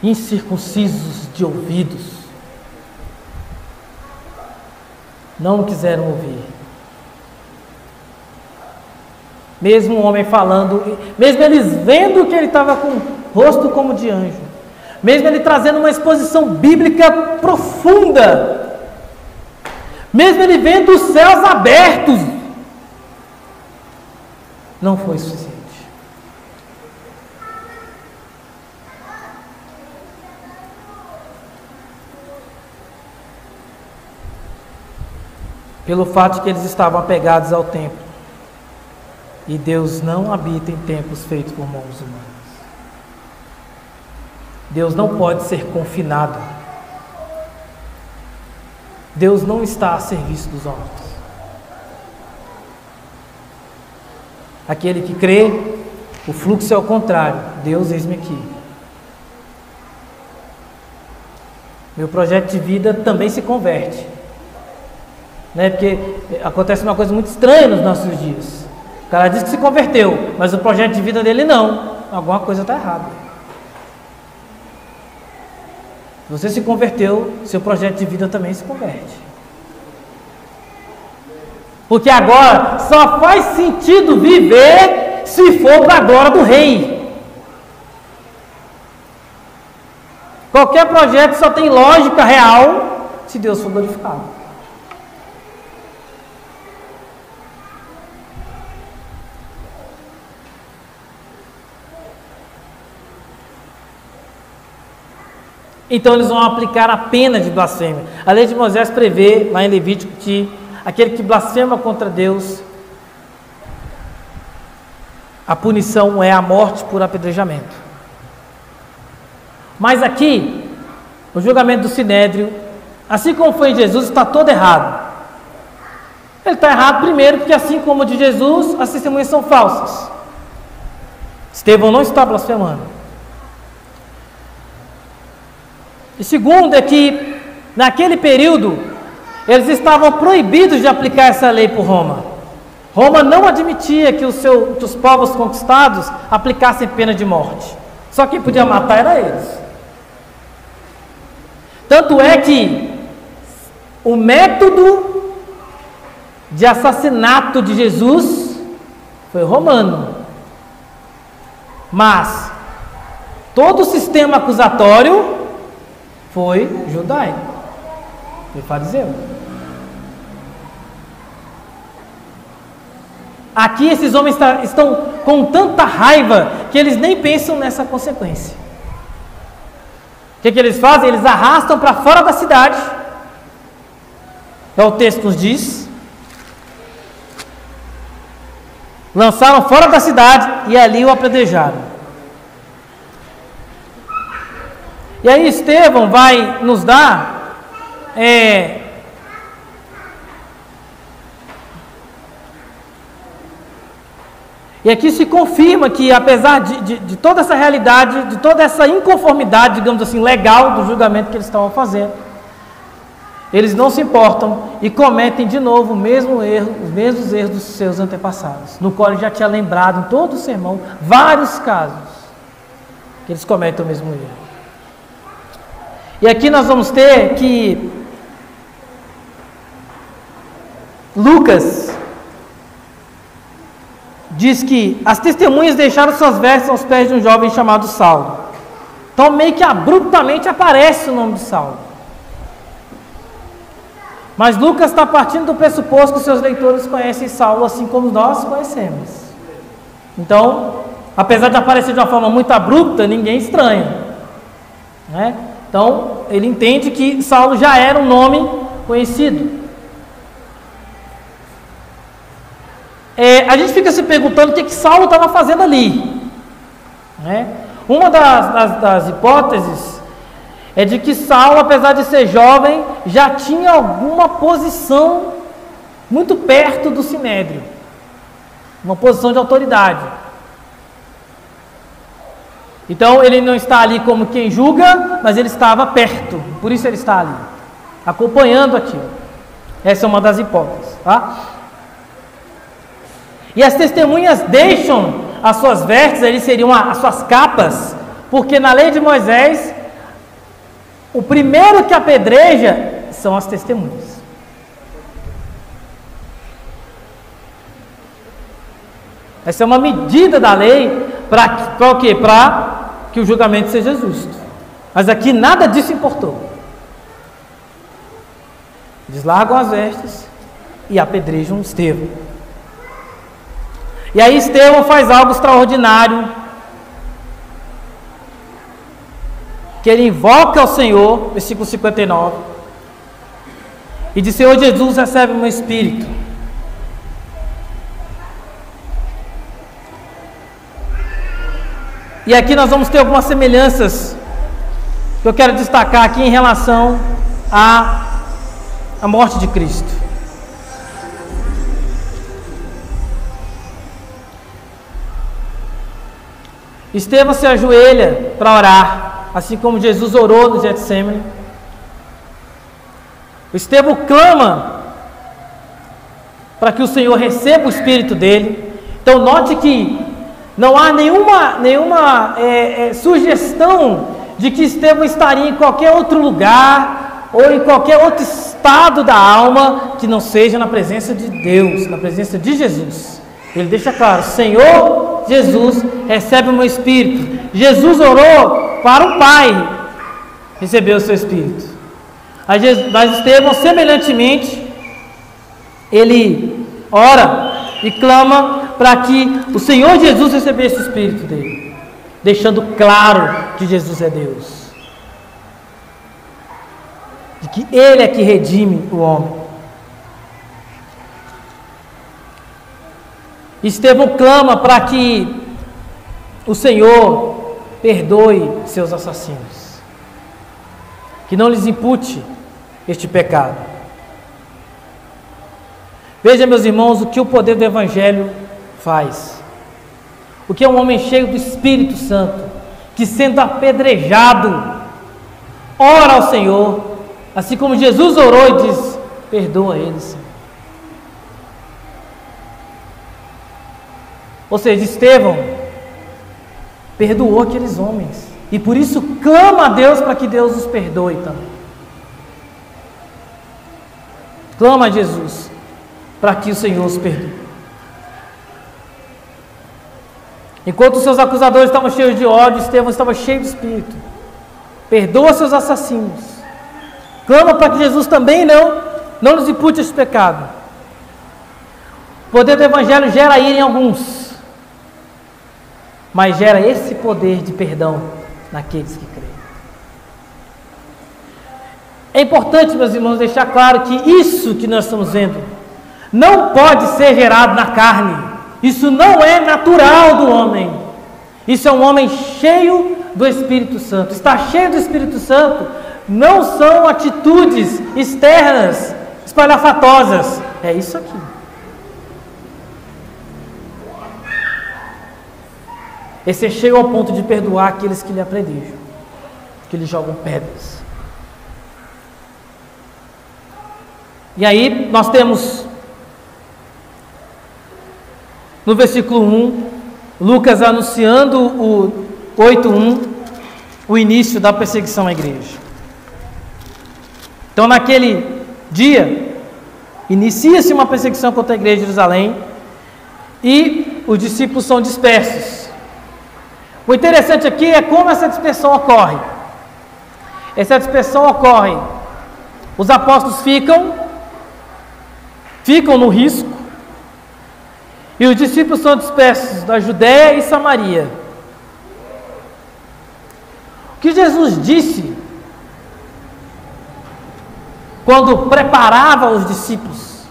Incircuncisos de ouvidos, não quiseram ouvir. Mesmo o homem falando, mesmo eles vendo que ele estava com o rosto como de anjo, mesmo ele trazendo uma exposição bíblica profunda, mesmo ele vendo os céus abertos, não foi suficiente. Pelo fato de que eles estavam apegados ao templo, e Deus não habita em templos feitos por mãos humanas. Deus não pode ser confinado. Deus não está a serviço dos homens. Aquele que crê, o fluxo é o contrário. Deus, eis-me aqui. Meu projeto de vida também se converte, né? Porque acontece uma coisa muito estranha nos nossos dias. O cara diz que se converteu, mas o projeto de vida dele não. Alguma coisa está errada. Se você se converteu, seu projeto de vida também se converte. Porque agora só faz sentido viver se for para a glória do Rei. Qualquer projeto só tem lógica real se Deus for glorificado. Então eles vão aplicar a pena de blasfêmia. A lei de Moisés prevê, lá em Levítico, que aquele que blasfema contra Deus, a punição é a morte por apedrejamento. Mas aqui, o julgamento do Sinédrio, assim como foi em Jesus, está todo errado. Ele está errado primeiro porque, assim como o de Jesus, as testemunhas são falsas. Estevão não está blasfemando. E segundo é que, naquele período, eles estavam proibidos de aplicar essa lei por Roma. Roma não admitia que os povos conquistados aplicassem pena de morte. Só quem podia matar era eles. Tanto é que o método de assassinato de Jesus foi romano. Mas todo o sistema acusatório foi judaico, foi fariseu. Aqui esses homens estão com tanta raiva que eles nem pensam nessa consequência. O que eles fazem? Eles arrastam para fora da cidade. O texto nos diz. Lançaram fora da cidade e ali o apedrejaram. E aí Estevão vai nos dar e aqui se confirma que, apesar de toda essa realidade, de toda essa inconformidade, digamos assim, legal do julgamento que eles estavam fazendo, eles não se importam e cometem de novo os mesmos erros dos seus antepassados, no qual ele já tinha lembrado em todo o sermão vários casos que eles cometem o mesmo erro. E aqui nós vamos ter que Lucas diz que as testemunhas deixaram suas vestes aos pés de um jovem chamado Saulo. Então meio que abruptamente aparece o nome de Saulo. Mas Lucas está partindo do pressuposto que os seus leitores conhecem Saulo assim como nós conhecemos. Então, apesar de aparecer de uma forma muito abrupta, ninguém estranha, né? Então, ele entende que Saulo já era um nome conhecido. A gente fica se perguntando o que Saulo estava fazendo ali, né? Uma das hipóteses é de que Saulo, apesar de ser jovem, já tinha alguma posição muito perto do Sinédrio, uma posição de autoridade. Então ele não está ali como quem julga, mas ele estava perto, por isso ele está ali, acompanhando aquilo. Essa é uma das hipóteses, tá? E as testemunhas deixam as suas vestes, eles seriam as suas capas, porque na lei de Moisés, o primeiro que apedreja são as testemunhas. Essa é uma medida da lei para o quê? Para que o julgamento seja justo. Mas aqui nada disso importou. Eles largam as vestes e apedrejam Estevão. E aí Estevão faz algo extraordinário, que ele invoca ao Senhor, versículo 59, e diz: Senhor Jesus, recebe o meu espírito. E aqui nós vamos ter algumas semelhanças que eu quero destacar aqui em relação à morte de Cristo. Estevão se ajoelha para orar, assim como Jesus orou no Getsemane. Estevão clama para que o Senhor receba o espírito dele. Então note que não há nenhuma sugestão de que Estevão estaria em qualquer outro lugar ou em qualquer outro estado da alma que não seja na presença de Deus, na presença de Jesus. Ele deixa claro: Senhor Jesus, recebe o meu espírito. Jesus orou para o Pai receber o seu espírito. Mas Estevão, semelhantemente, ele ora e clama para que o Senhor Jesus recebesse o espírito dele, deixando claro que Jesus é Deus, de que Ele é que redime o homem. Estevão clama para que o Senhor perdoe seus assassinos, que não lhes impute este pecado. Veja, meus irmãos, o que o poder do Evangelho faz. O que é um homem cheio do Espírito Santo, que sendo apedrejado, ora ao Senhor, assim como Jesus orou e diz: perdoa eles, Senhor. Ou seja, Estevão perdoou aqueles homens, e por isso clama a Deus para que Deus os perdoe também. Clama a Jesus para que o Senhor os perdoe. Enquanto os seus acusadores estavam cheios de ódio, Estevão estava cheio de espírito. Perdoa seus assassinos. Clama para que Jesus também não nos impute esse pecado. O poder do Evangelho gera ira em alguns, mas gera esse poder de perdão naqueles que creem. É importante, meus irmãos, deixar claro que isso que nós estamos vendo não pode ser gerado na carne. Isso não é natural do homem. Isso é um homem cheio do Espírito Santo. Estar cheio do Espírito Santo não são atitudes externas, espalhafatosas. É isso aqui. Esse é cheio ao ponto de perdoar aqueles que lhe apredejam, que lhe jogam pedras. E aí nós temos no versículo 1, Lucas anunciando o 8:1, o início da perseguição à igreja. Então naquele dia, inicia-se uma perseguição contra a igreja de Jerusalém, e os discípulos são dispersos. O interessante aqui é como essa dispersão ocorre. Essa dispersão ocorre. Os apóstolos ficam no risco, e os discípulos são dispersos da Judéia e Samaria. O que Jesus disse quando preparava os discípulos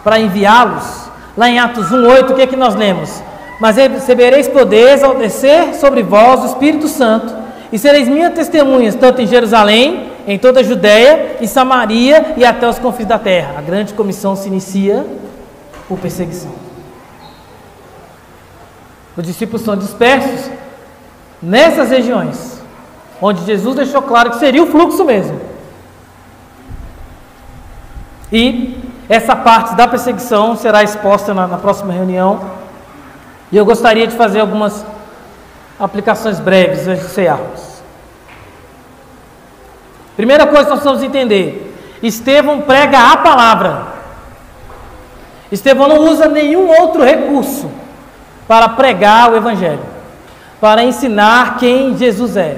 para enviá-los, lá em Atos 1:8, o que é que nós lemos? Mas recebereis poder ao descer sobre vós o Espírito Santo, e sereis minhas testemunhas, tanto em Jerusalém, em toda a Judéia e Samaria e até os confins da terra. A grande comissão se inicia por perseguição. Os discípulos são dispersos nessas regiões, onde Jesus deixou claro que seria o fluxo mesmo. E essa parte da perseguição será exposta na próxima reunião. E eu gostaria de fazer algumas aplicações breves antes de cearmos. Primeira coisa que nós precisamos entender: Estevão prega a palavra. Estevão não usa nenhum outro recurso para pregar o Evangelho, para ensinar quem Jesus é,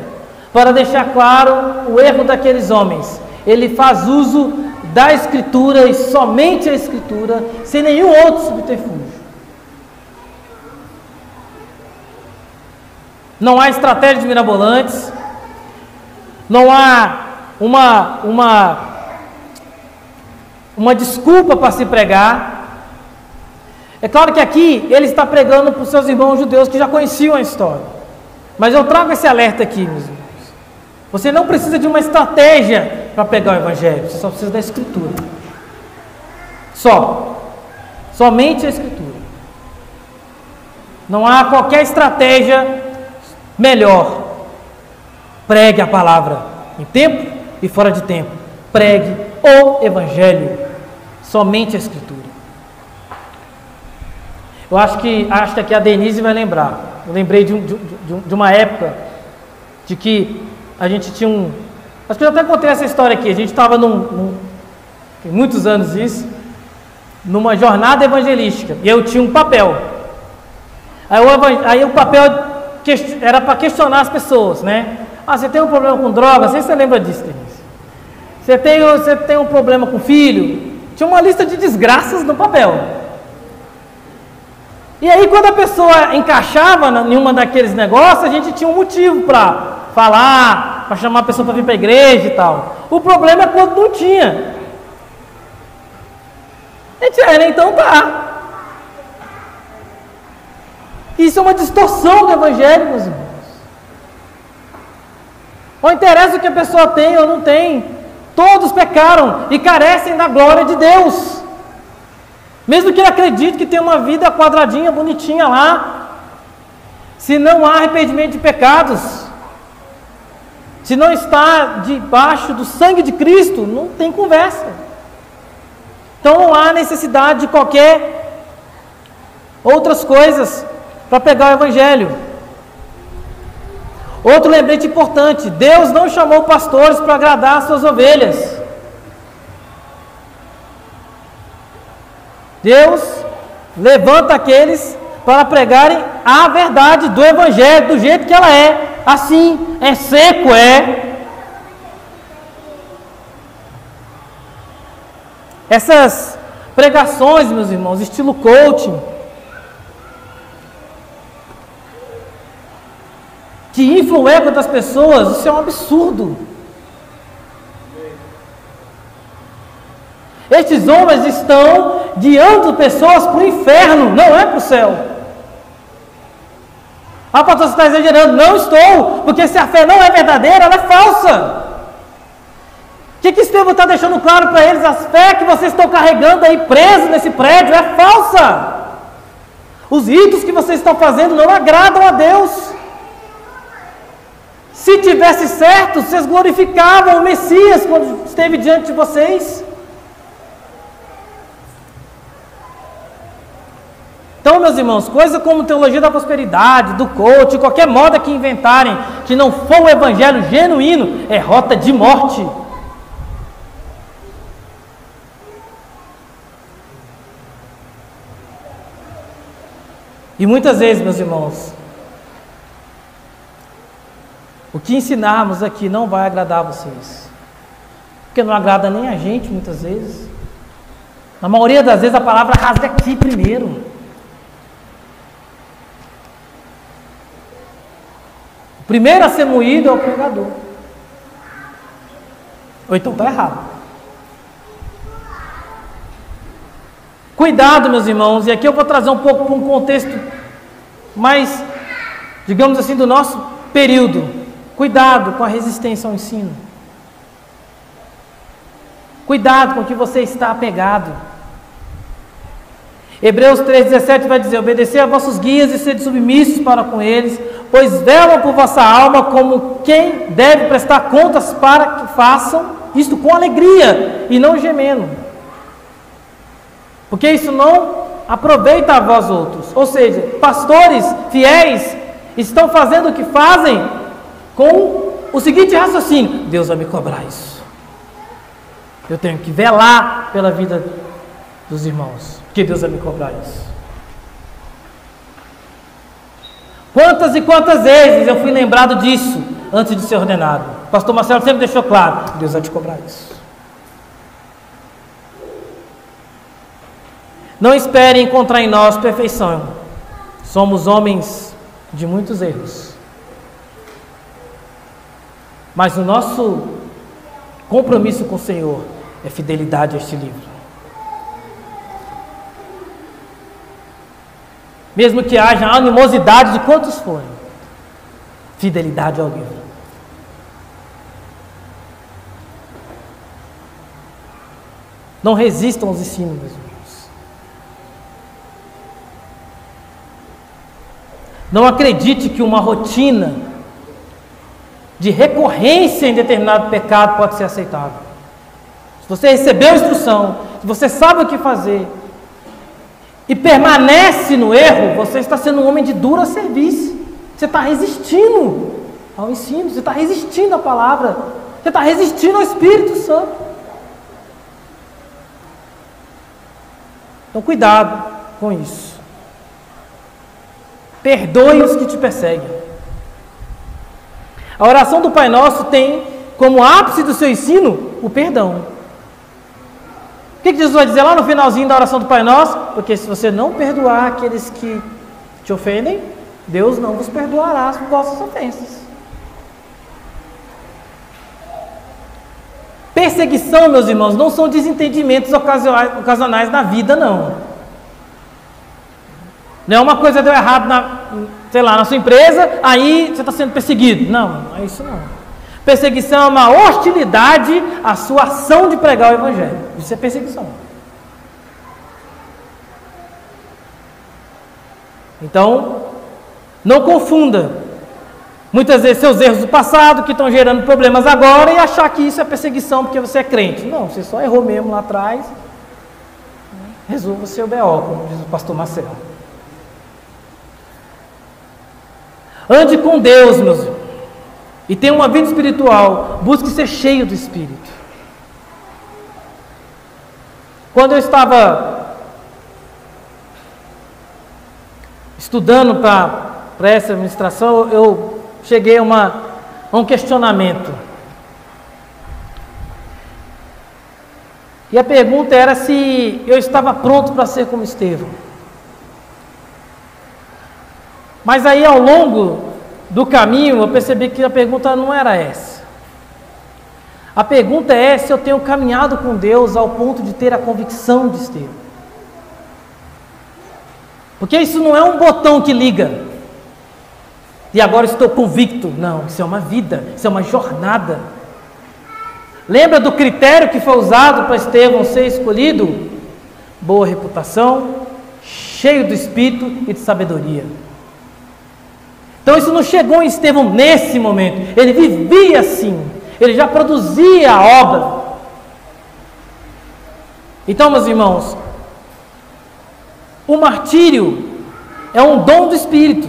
para deixar claro o erro daqueles homens. Ele faz uso da Escritura e somente a Escritura, sem nenhum outro subterfúgio. Não há estratégias mirabolantes, não há uma desculpa para se pregar. É claro que aqui ele está pregando para os seus irmãos judeus que já conheciam a história, mas eu trago esse alerta aqui, meus irmãos. Você não precisa de uma estratégia para pregar o Evangelho, você só precisa da Escritura. Somente a Escritura. Não há qualquer estratégia melhor. Pregue a palavra em tempo e fora de tempo. Pregue o Evangelho, somente a Escritura. Eu acho que aqui a Denise vai lembrar. Eu lembrei de uma época de que a gente tinha acho que eu até contei essa história aqui. A gente estava tem muitos anos isso, numa jornada evangelística, e eu tinha um papel. Aí o papel era para questionar as pessoas, né? Você tem um problema com droga? Não sei se você lembra disso, Denise. Você tem um problema com filho? Tinha uma lista de desgraças no papel. E aí, quando a pessoa encaixava em uma daqueles negócios, a gente tinha um motivo para falar, para chamar a pessoa para vir para a igreja e tal. O problema é quando não tinha. A gente então tá. Isso é uma distorção do Evangelho, meus irmãos. Não interessa o que a pessoa tem ou não tem, todos pecaram e carecem da glória de Deus. Mesmo que ele acredite que tem uma vida quadradinha, bonitinha lá, se não há arrependimento de pecados, se não está debaixo do sangue de Cristo, não tem conversa. Então não há necessidade de qualquer outras coisas para pregar o Evangelho. Outro lembrete importante: Deus não chamou pastores para agradar as suas ovelhas. Deus levanta aqueles para pregarem a verdade do Evangelho, do jeito que ela é. Assim, é seco, Essas pregações, meus irmãos, estilo coaching, que inflam o ego das pessoas, isso é um absurdo. Estes homens estão guiando pessoas para o inferno, não é para o céu. Ah, pastor, você está exagerando. Não estou, porque se a fé não é verdadeira, ela é falsa. O que Estevão está deixando claro para eles? A fé que vocês estão carregando aí preso nesse prédio é falsa. Os ritos que vocês estão fazendo não agradam a Deus. Se tivesse certo, vocês glorificavam o Messias quando esteve diante de vocês. Então, meus irmãos, coisa como teologia da prosperidade, do coach, qualquer moda que inventarem, que não for o Evangelho genuíno, é rota de morte. E muitas vezes, meus irmãos, o que ensinarmos aqui não vai agradar a vocês, porque não agrada nem a gente muitas vezes. Na maioria das vezes a palavra rasga aqui primeiro. O primeiro a ser moído é o pregador. Ou então está errado. Cuidado, meus irmãos, e aqui eu vou trazer um pouco para um contexto mais, digamos assim, do nosso período. Cuidado com a resistência ao ensino. Cuidado com o que você está apegado. Hebreus 3,17 vai dizer: obedecer a vossos guias e sede submissos para com eles, pois velam por vossa alma como quem deve prestar contas, para que façam isto com alegria e não gemendo, porque isso não aproveita a vós outros. Ou seja, pastores fiéis estão fazendo o que fazem com o seguinte raciocínio: Deus vai me cobrar isso. Eu tenho que velar pela vida dos irmãos, porque Deus vai me cobrar isso. Quantas e quantas vezes eu fui lembrado disso antes de ser ordenado? O pastor Marcelo sempre deixou claro: Deus vai te cobrar isso. Não espere encontrar em nós perfeição. Somos homens de muitos erros. Mas o nosso compromisso com o Senhor é fidelidade a este livro. Mesmo que haja animosidade de quantos forem, fidelidade ao livro. Não resistam aos ensinos, meus irmãos. Não acredite que uma rotina de recorrência em determinado pecado pode ser aceitável. Se você recebeu a instrução, se você sabe o que fazer e permanece no erro, você está sendo um homem de dura serviço. Você está resistindo ao ensino, você está resistindo à palavra, você está resistindo ao Espírito Santo. Então cuidado com isso. Perdoe os que te perseguem. A oração do Pai Nosso tem como ápice do seu ensino o perdão. O que Jesus vai dizer lá no finalzinho da oração do Pai Nosso? Porque se você não perdoar aqueles que te ofendem, Deus não vos perdoará as vossas ofensas. Perseguição, meus irmãos, não são desentendimentos ocasionais na vida, não. Não é uma coisa deu errado na sua empresa, aí você está sendo perseguido. Não é isso não. Perseguição é uma hostilidade à sua ação de pregar o Evangelho. Isso é perseguição. Então, não confunda muitas vezes seus erros do passado, que estão gerando problemas agora, e achar que isso é perseguição porque você é crente. Não, você só errou mesmo lá atrás. Resolva o seu BO, como diz o pastor Marcelo. Ande com Deus, meus irmãos, e tenha uma vida espiritual. Busque ser cheio do Espírito. Quando eu estava estudando para essa ministração, eu cheguei a um questionamento. E a pergunta era se eu estava pronto para ser como Estevão. Mas aí, ao longo do caminho, eu percebi que a pergunta não era essa. A pergunta é se eu tenho caminhado com Deus ao ponto de ter a convicção de Estevão. Porque isso não é um botão que liga e agora estou convicto. Não, isso é uma vida, isso é uma jornada. Lembra do critério que foi usado para Estevão ser escolhido? Boa reputação, cheio do Espírito e de sabedoria. Então isso não chegou em Estevão nesse momento. Ele vivia assim. Ele já produzia a obra. Então, meus irmãos, o martírio é um dom do Espírito.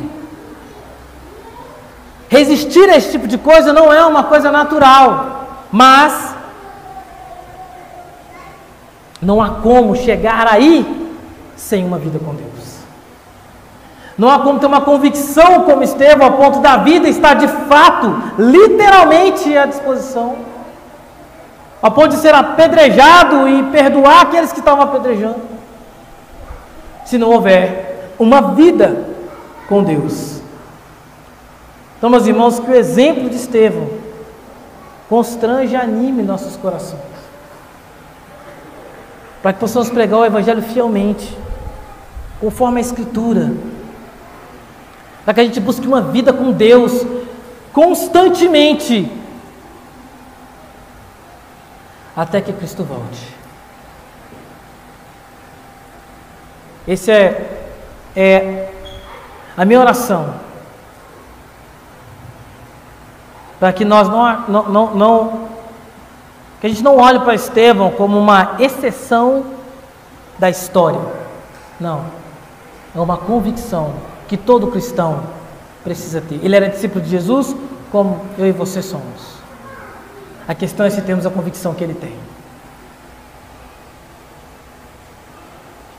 Resistir a esse tipo de coisa não é uma coisa natural. Mas não há como chegar aí sem uma vida com Deus. Não há como ter uma convicção como Estevão, a ponto da vida estar de fato, literalmente à disposição, a ponto de ser apedrejado e perdoar aqueles que estavam apedrejando, se não houver uma vida com Deus. Então, meus irmãos, que o exemplo de Estevão constrange e anime nossos corações, para que possamos pregar o Evangelho fielmente, conforme a Escritura, para que a gente busque uma vida com Deus constantemente, até que Cristo volte. Esse é a minha oração, para que nós que a gente não olhe para Estevão como uma exceção da história. Não, é uma convicção que todo cristão precisa ter. Ele era discípulo de Jesus, como eu e você somos. A questão é se temos a convicção que ele tem.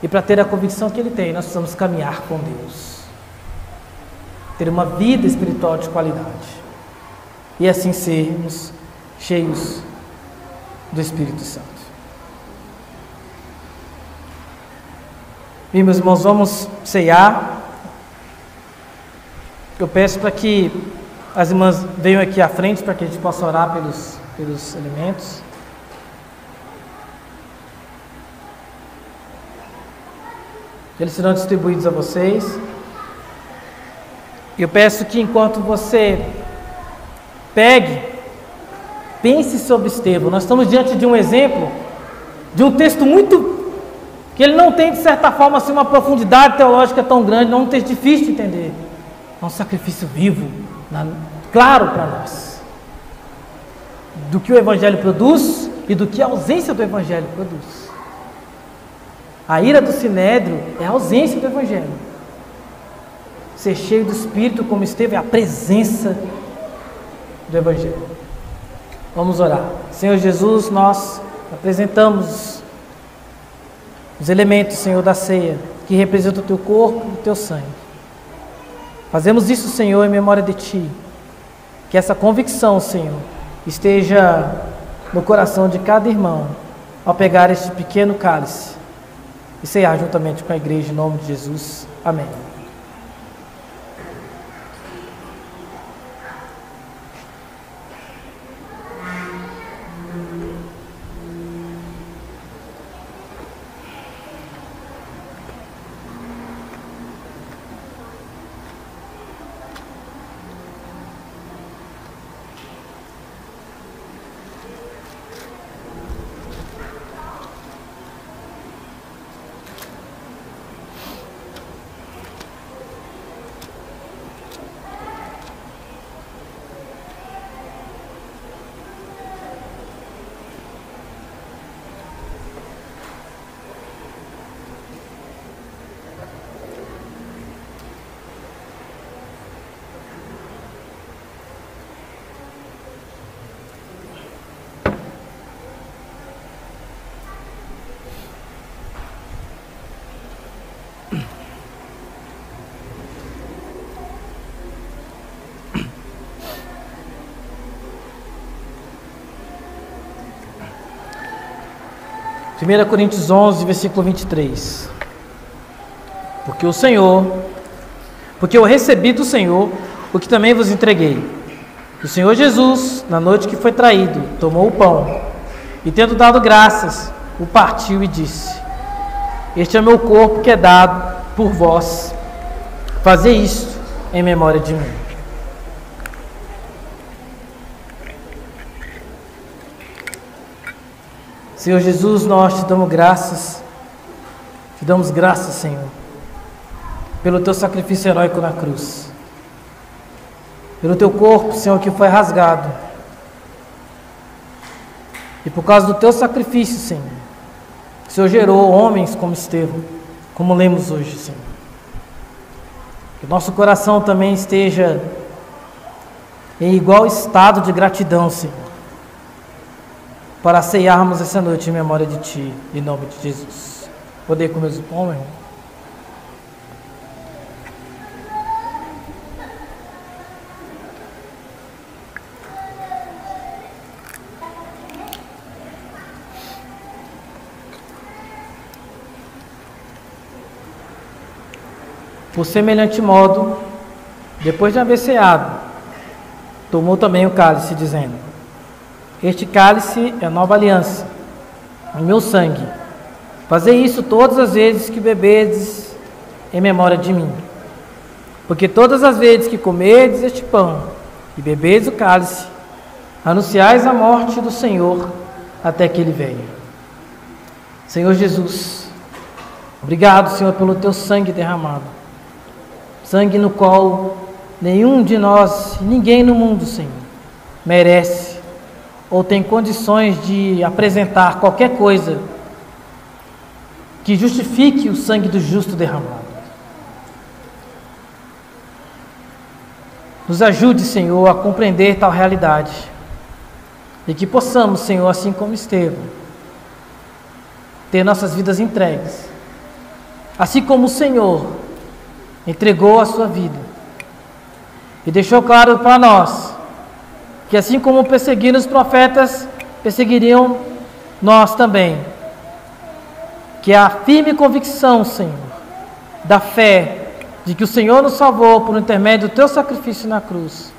E para ter a convicção que ele tem, nós precisamos caminhar com Deus, ter uma vida espiritual de qualidade, e assim sermos cheios do Espírito Santo. E, meus irmãos, vamos ceiar. Eu peço para que as irmãs venham aqui à frente, para que a gente possa orar pelos alimentos. Eles serão distribuídos a vocês. Eu peço que, enquanto você pense sobre Estevão. Nós estamos diante de um exemplo, de um texto que ele não tem, de certa forma, assim, uma profundidade teológica tão grande, não é um texto difícil de entender. É um sacrifício vivo, claro para nós, do que o Evangelho produz e do que a ausência do Evangelho produz. A ira do Sinédrio é a ausência do Evangelho. Ser cheio do Espírito como Estevão é a presença do Evangelho. Vamos orar. Senhor Jesus, nós apresentamos os elementos, Senhor, da ceia, que representam o Teu corpo e o Teu sangue. Fazemos isso, Senhor, em memória de Ti. Que essa convicção, Senhor, esteja no coração de cada irmão, ao pegar este pequeno cálice e ceiar juntamente com a igreja, em nome de Jesus. Amém. Primeira Coríntios 11, versículo 23. Porque eu recebi do Senhor o que também vos entreguei. O Senhor Jesus, na noite que foi traído, tomou o pão e, tendo dado graças, o partiu e disse: Este é meu corpo que é dado por vós. Fazei isto em memória de mim. Senhor Jesus, nós te damos graças, Senhor, pelo Teu sacrifício heróico na cruz, pelo Teu corpo, Senhor, que foi rasgado, e por causa do Teu sacrifício, Senhor, o Senhor gerou homens como Estevão, como lemos hoje, Senhor. Que o nosso coração também esteja em igual estado de gratidão, Senhor, para ceiarmos essa noite em memória de Ti, em nome de Jesus. Poder comer o pão, meu irmão? Por semelhante modo, depois de haver ceado, tomou também o cálice, dizendo: Este cálice é a nova aliança, em meu sangue. Fazei isso todas as vezes que bebedes em memória de mim. Porque todas as vezes que comerdes este pão e bebedes o cálice, anunciais a morte do Senhor até que Ele venha. Senhor Jesus, obrigado, Senhor, pelo Teu sangue derramado. Sangue no qual nenhum de nós, ninguém no mundo, Senhor, merece ou tem condições de apresentar qualquer coisa que justifique o sangue do justo derramado. Nos ajude, Senhor, a compreender tal realidade e que possamos, Senhor, assim como Estevão, ter nossas vidas entregues, assim como o Senhor entregou a sua vida e deixou claro para nós que assim como perseguiram os profetas, perseguiriam nós também. Que a firme convicção, Senhor, da fé, de que o Senhor nos salvou por intermédio do Teu sacrifício na cruz,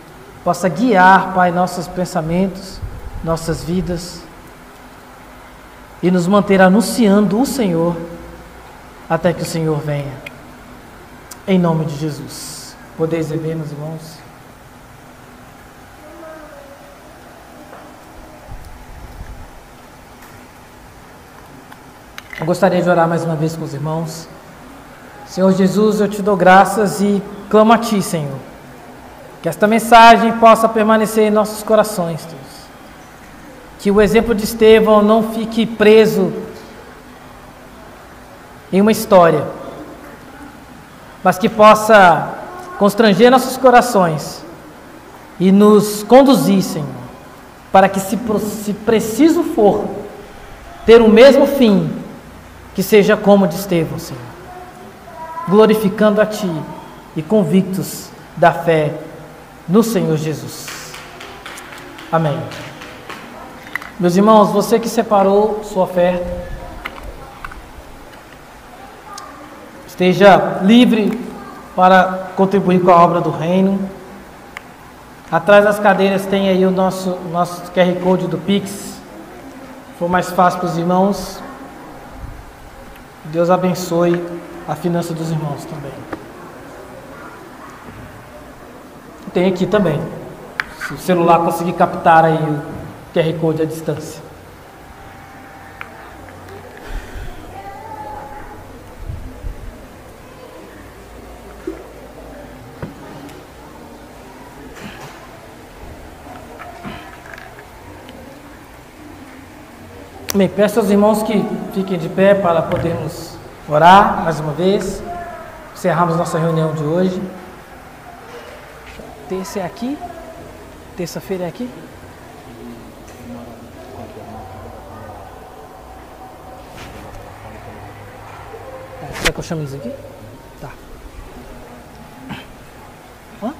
possa guiar, Pai, nossos pensamentos, nossas vidas, e nos manter anunciando o Senhor, até que o Senhor venha. Em nome de Jesus. Podeis beber, meus irmãos? Eu gostaria de orar mais uma vez com os irmãos. Senhor Jesus, eu te dou graças e clamo a Ti, Senhor, que esta mensagem possa permanecer em nossos corações, Deus. Que o exemplo de Estevão não fique preso em uma história, mas que possa constranger nossos corações e nos conduzir, Senhor, para que, se preciso for, ter o mesmo fim, que seja como de Estevão, Senhor, glorificando a Ti e convictos da fé no Senhor Jesus. Amém. Meus irmãos, você que separou sua oferta, esteja livre para contribuir com a obra do reino. Atrás das cadeiras tem aí o nosso QR Code do Pix. Se for mais fácil para os irmãos, Deus abençoe a finança dos irmãos também. Tem aqui também, se o celular conseguir captar aí o QR Code à distância. Bem, peço aos irmãos que fiquem de pé para podermos orar mais uma vez. Encerramos nossa reunião de hoje. Terça é aqui? Terça-feira é aqui? Será que eu chamo eles aqui? Tá. Hã?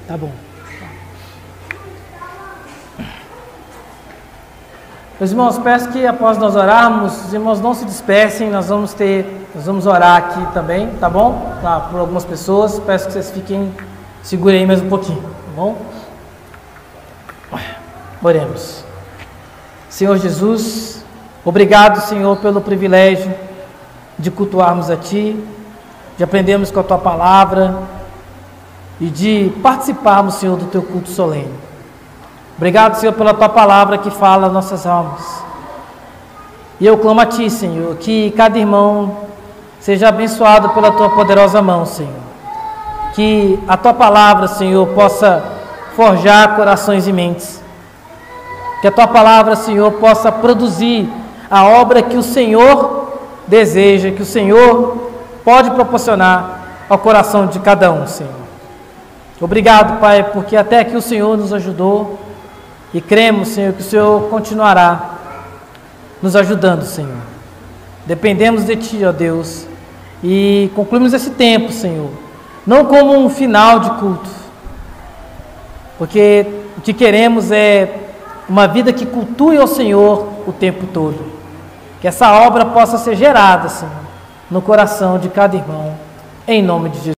Tá bom. Meus irmãos, peço que após nós orarmos, os irmãos não se dispersem, nós vamos orar aqui também, tá bom? Por algumas pessoas, peço que vocês segurem aí mais um pouquinho, tá bom? Oremos. Senhor Jesus, obrigado, Senhor, pelo privilégio de cultuarmos a Ti, de aprendermos com a Tua palavra e de participarmos, Senhor, do Teu culto solene. Obrigado, Senhor, pela Tua palavra que fala nossas almas. E eu clamo a Ti, Senhor, que cada irmão seja abençoado pela Tua poderosa mão, Senhor. Que a Tua palavra, Senhor, possa forjar corações e mentes. Que a Tua palavra, Senhor, possa produzir a obra que o Senhor deseja, que o Senhor pode proporcionar ao coração de cada um, Senhor. Obrigado, Pai, porque até aqui o Senhor nos ajudou. E cremos, Senhor, que o Senhor continuará nos ajudando, Senhor. Dependemos de Ti, ó Deus. E concluímos esse tempo, Senhor, não como um final de culto, porque o que queremos é uma vida que cultue ao Senhor o tempo todo. Que essa obra possa ser gerada, Senhor, no coração de cada irmão, em nome de Jesus.